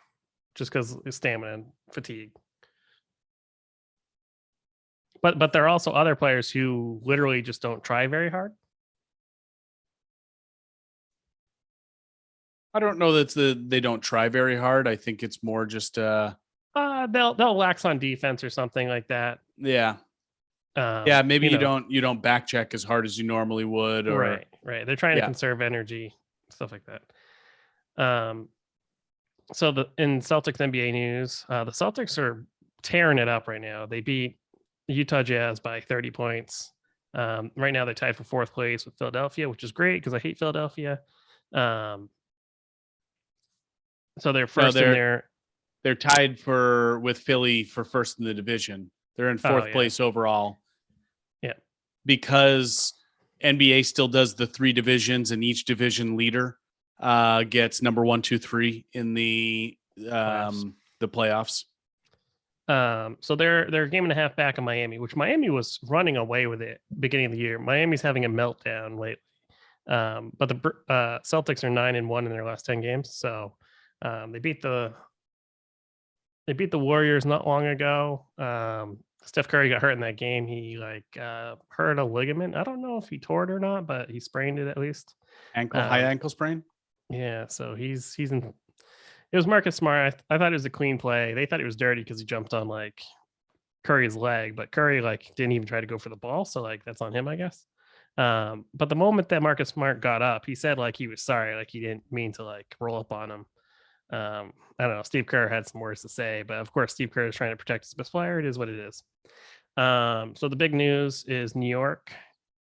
just because his stamina and fatigue. But there are also other players who literally just don't try very hard. I don't know that they don't try very hard. I think it's more just they'll lax on defense or something like that. Yeah. Maybe you don't back check as hard as you normally would. Or, right. They're trying to conserve energy, stuff like that. So in Celtics NBA news, the Celtics are tearing it up right now. They beat the Utah Jazz by 30 points. Right now they're tied for fourth place with Philadelphia, which is great because I hate Philadelphia. So they're first in there. They're tied with Philly for first in the division. They're in fourth place overall. Yeah. Because NBA still does the 3 divisions, and each division leader gets number 1, 2, 3 in the playoffs. So they're a game and a half back on Miami, which Miami was running away with it beginning of the year. Miami's having a meltdown lately. But the Celtics are 9-1 in their last 10 games. So they beat the Warriors not long ago. Steph Curry got hurt in that game. He hurt a ligament. I don't know if he tore it or not, but he sprained it at least. High ankle sprain. Yeah, so he's in. It was Marcus Smart. I thought it was a clean play. They thought it was dirty because he jumped on Curry's leg, but Curry didn't even try to go for the ball. So that's on him, I guess. But the moment that Marcus Smart got up, he said he was sorry, he didn't mean to roll up on him. I don't know. Steve Kerr had some words to say, but of course Steve Kerr is trying to protect his best player. It is what it is. So the big news is New York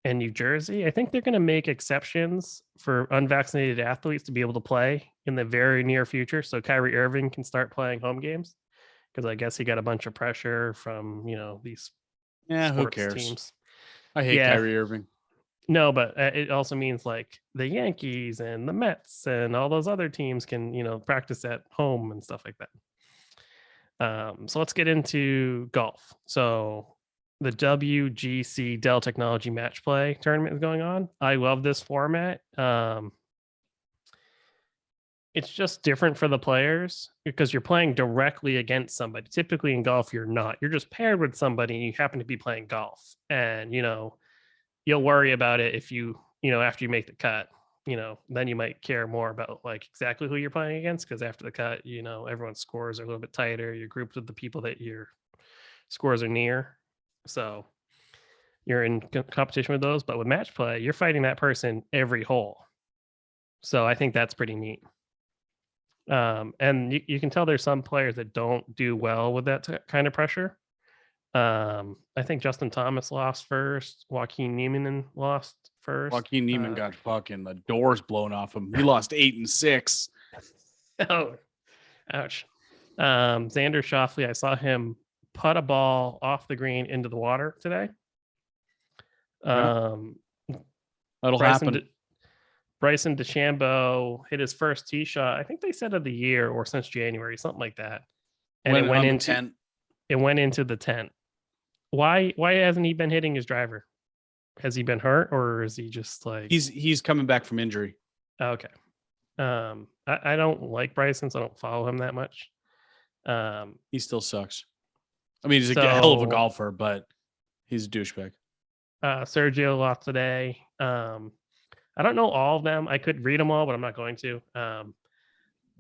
and New Jersey. I think they're going to make exceptions for unvaccinated athletes to be able to play in the very near future. So Kyrie Irving can start playing home games because I guess he got a bunch of pressure from these who cares teams. I hate Kyrie Irving. No, but it also means the Yankees and the Mets and all those other teams can practice at home and stuff like that. So let's get into golf. So the WGC Dell Technology Match Play tournament is going on. I love this format. It's just different for the players because you're playing directly against somebody. Typically in golf, you're not. You're just paired with somebody and you happen to be playing golf. And, you'll worry about it if after you make the cut, then you might care more about exactly who you're playing against. Because after the cut, everyone's scores are a little bit tighter. You're grouped with the people that your scores are near. So you're in competition with those. But with match play, you're fighting that person every hole. So I think that's pretty neat. And you can tell there's some players that don't do well with that kind of pressure. I think Justin Thomas lost first. Joaquin Niemann lost first. Joaquin Niemann got fucking the doors blown off him. He lost 8 and 6. Oh, ouch. Xander Schauffele, I saw him putt a ball off the green into the water today. That'll happen. Bryson DeChambeau hit his first tee shot. I think they said of the year or since January, something like that. And it went into tent. It went into the tent. Why hasn't he been hitting his driver? Has he been hurt or is he just he's coming back from injury? Okay. I don't like Bryson, so I don't follow him that much. He still sucks. I mean, he's a hell of a golfer, but he's a douchebag. Sergio lost today. I don't know all of them. I could read them all, but I'm not going to.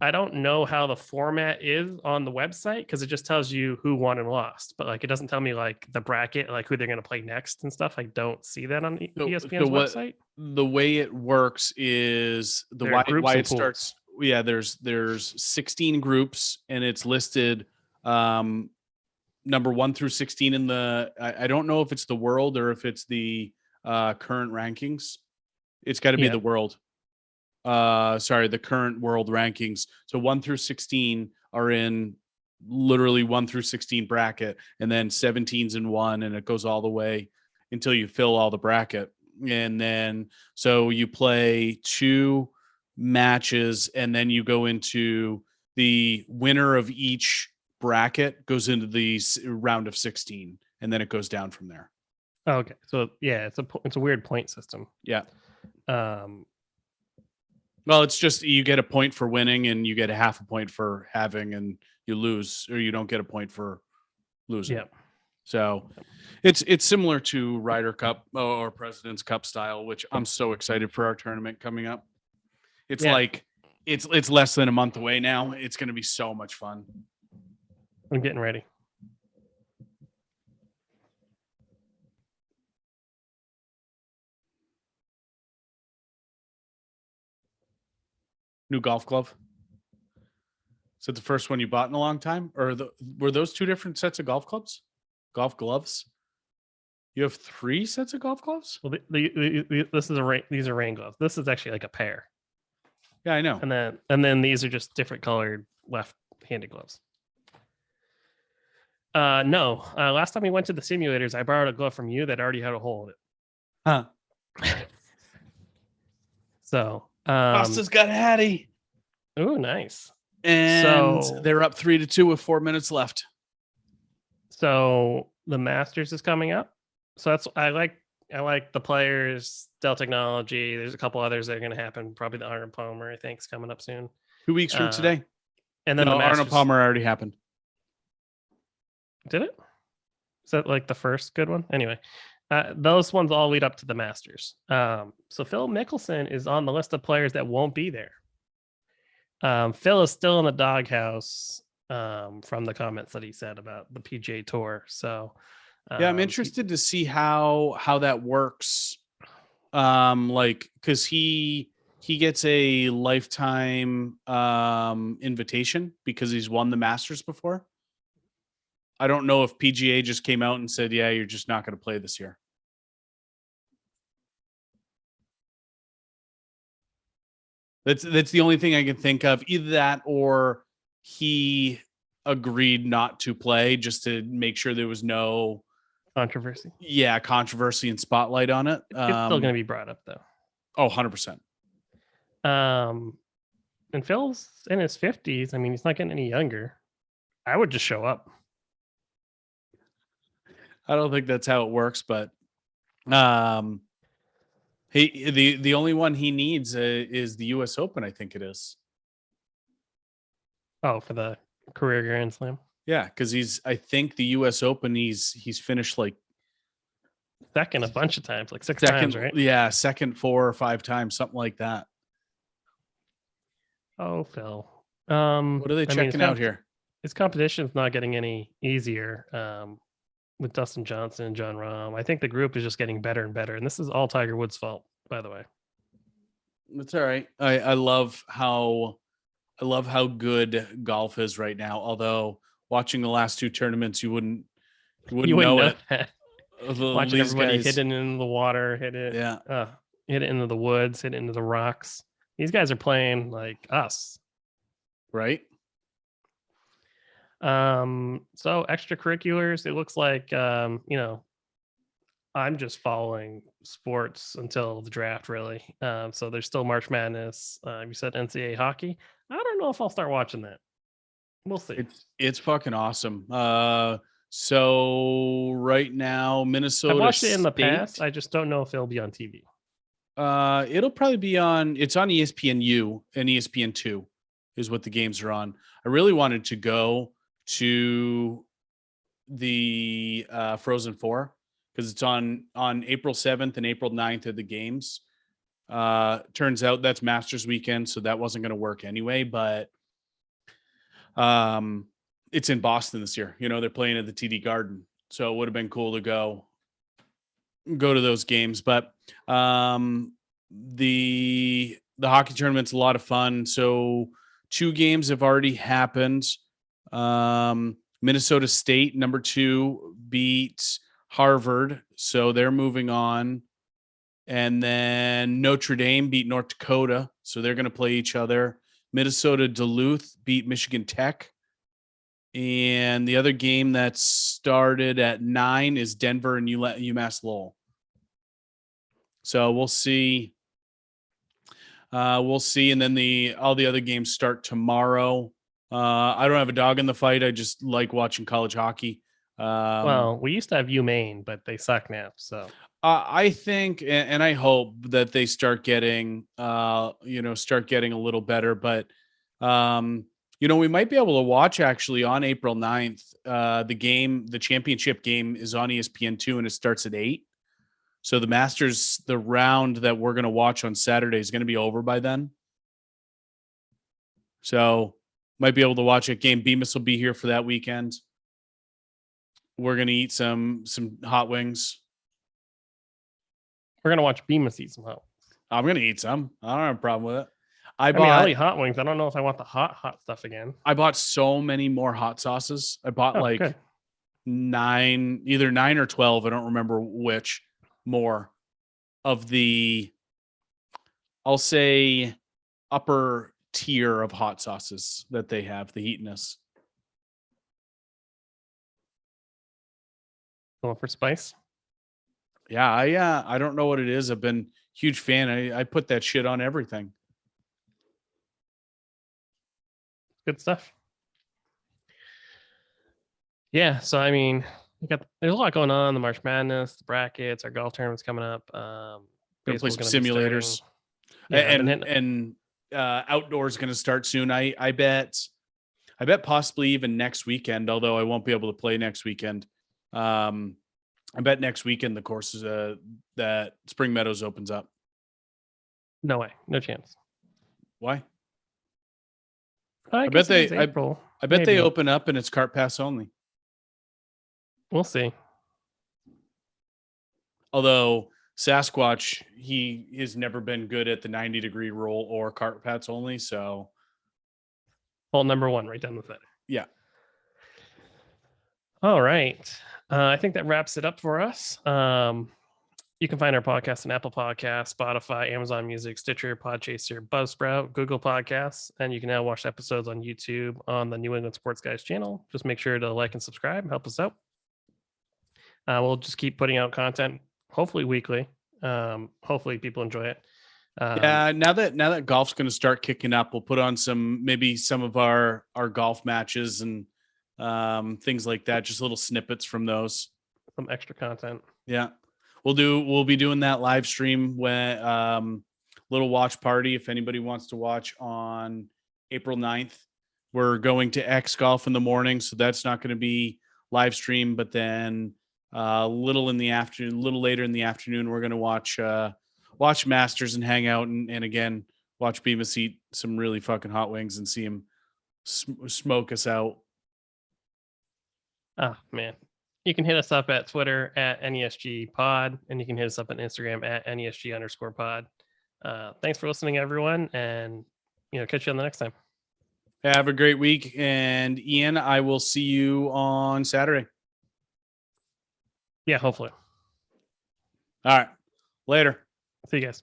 I don't know how the format is on the website because it just tells you who won and lost, but it doesn't tell me the bracket, who they're going to play next and stuff. I don't see that on ESPN's website. The way it works is why it starts. Yeah, there's 16 groups and it's listed number 1 through 16 in the. I don't know if it's the world or if it's the current rankings. It's got to be the world. The current world rankings. So 1 through 16 are in literally 1 through 16 bracket, and then 17's in 1, and it goes all the way until you fill all the bracket. And then so you play 2 matches, and then you go into the winner of each bracket goes into the round of 16, and then it goes down from there. Okay, so yeah, it's a weird point system. Yeah. Well, it's just you get a point for winning and you get a half a point for having, and you lose, or you don't get a point for losing. Yeah. So it's similar to Ryder Cup or President's Cup style, which I'm so excited for our tournament coming up. It's it's less than a month away now. It's going to be so much fun. I'm getting ready. New golf glove. Is it the first one you bought in a long time, or were those 2 different sets of golf clubs? Golf gloves. You have 3 sets of golf gloves. Well, these are rain gloves. This is actually a pair. Yeah, I know. And then these are just different colored left-handed gloves. No. Last time we went to the simulators, I borrowed a glove from you that already had a hole in it. Huh. So Costa's got a Hattie. Oh, nice. And they're up 3-2 with 4 minutes left. So the Masters is coming up. So I like the players, Dell Technology. There's a couple others that are going to happen. Probably the Arnold Palmer, I think, is coming up soon. 2 weeks from today. And then No, the Masters. Arnold Palmer already happened. Did it? Is that like the first good one? Anyway, those ones all lead up to the Masters. So Phil Mickelson is on the list of players that won't be there. Phil is still in the doghouse from the comments that he said about the PGA Tour. So yeah, I'm interested to see how that works. Because he gets a lifetime invitation because he's won the Masters before. I don't know if PGA just came out and said, yeah, you're just not going to play this year. That's the only thing I can think of. Either that or he agreed not to play just to make sure there was no controversy. Yeah, controversy and spotlight on it. It's still going to be brought up though. Oh, 100%. And Phil's in his 50s. I mean, he's not getting any younger. I would just show up. I don't think that's how it works, but the only one he needs is the U.S. Open. I think it is. Oh, for the career Grand Slam. Yeah, because I think the U.S. Open he's finished like second a bunch of times, like six times, right? Yeah, second 4 or 5 times, something like that. Oh, Phil. What are they checking out here? His competition's not getting any easier. With Dustin Johnson and John Rahm. I think the group is just getting better and better. And this is all Tiger Woods' fault, by the way. That's all right. I love how good golf is right now. Although watching the last 2 tournaments, you wouldn't know it. Watching everybody hit it into the water, hit it into the woods, hit it into the rocks. These guys are playing like us. Right. So extracurriculars, it looks like I'm just following sports until the draft, really. So there's still March Madness. You said NCAA hockey. I don't know if I'll start watching that. We'll see. It's fucking awesome. So right now, Minnesota. I watched it in the past. I just don't know if it'll be on TV. It'll probably be on. It's on ESPNU and ESPN2 is what the games are on. I really wanted to go to the Frozen Four because it's on April 7th and April 9th are the games. Turns out that's Masters weekend, so that wasn't going to work anyway. But it's in Boston this year. They're playing at the TD Garden, so it would have been cool to go to those games. But the hockey tournament's a lot of fun. So 2 games have already happened. Minnesota State, number 2, beat Harvard, so they're moving on. And then Notre Dame beat North Dakota, so they're going to play each other. Minnesota Duluth beat Michigan Tech. And the other game that started at 9 is Denver and UMass Lowell. So we'll see. And then all the other games start tomorrow. I don't have a dog in the fight. I just like watching college hockey. Well, we used to have UMaine, but they suck now. So I think, and I hope that they start getting a little better. But we might be able to watch actually on April 9th. The championship game is on ESPN2 and it starts at 8. So the Masters, the round that we're going to watch on Saturday is going to be over by then. So might be able to watch that game. Bemis will be here for that weekend. We're going to eat some hot wings. We're going to watch Bemis eat some hot wings. I'm going to eat some. I don't have a problem with it. I'll eat hot wings. I don't know if I want the hot stuff again. I bought so many more hot sauces. I bought good. 9, either 9 or 12. I don't remember which. More of the, I'll say, upper tier of hot sauces that they have, the heatness. Going for spice? Yeah, I don't know what it is. I've been huge fan. I put that shit on everything. Good stuff. Yeah. So I mean, there's a lot going on. The March Madness, the brackets, our golf tournament's coming up. Gonna play Baseball's some going to be starting. simulators. Yeah, I've been hitting. And outdoors going to start soon. I bet possibly even next weekend, although I won't be able to play next weekend. I bet next weekend the courses that Spring Meadows opens up. No way, no chance. Why? I bet they April. I bet Maybe. they open up and it's cart pass only. We'll see. Although Sasquatch, he has never been good at the 90-degree roll or cart pass only. So, Hole number 1, right down the center. Yeah. All right. I think that wraps it up for us. You can find our podcast on Apple Podcasts, Spotify, Amazon Music, Stitcher, Podchaser, Buzzsprout, Google Podcasts, and you can now watch episodes on YouTube on the New England Sports Guys channel. Just make sure to like and subscribe. Help us out. We'll just keep putting out content, hopefully weekly. Hopefully people enjoy it. Yeah, now that golf's going to start kicking up, we'll put on some of our golf matches and things like that. Just little snippets from those. Some extra content. Yeah. We'll be doing that live stream when little watch party. If anybody wants to watch on April 9th, we're going to X Golf in the morning. So that's not going to be live stream, but then little later in the afternoon, we're going to watch Masters and hang out and again, watch Beavis eat some really fucking hot wings and see him smoke us out. Oh man. You can hit us up at Twitter at NESG pod, and you can hit us up on Instagram at NESG_pod. Thanks for listening, everyone. And, catch you on the next time. Have a great week. And Ian, I will see you on Saturday. Yeah, hopefully. All right. Later. See you guys.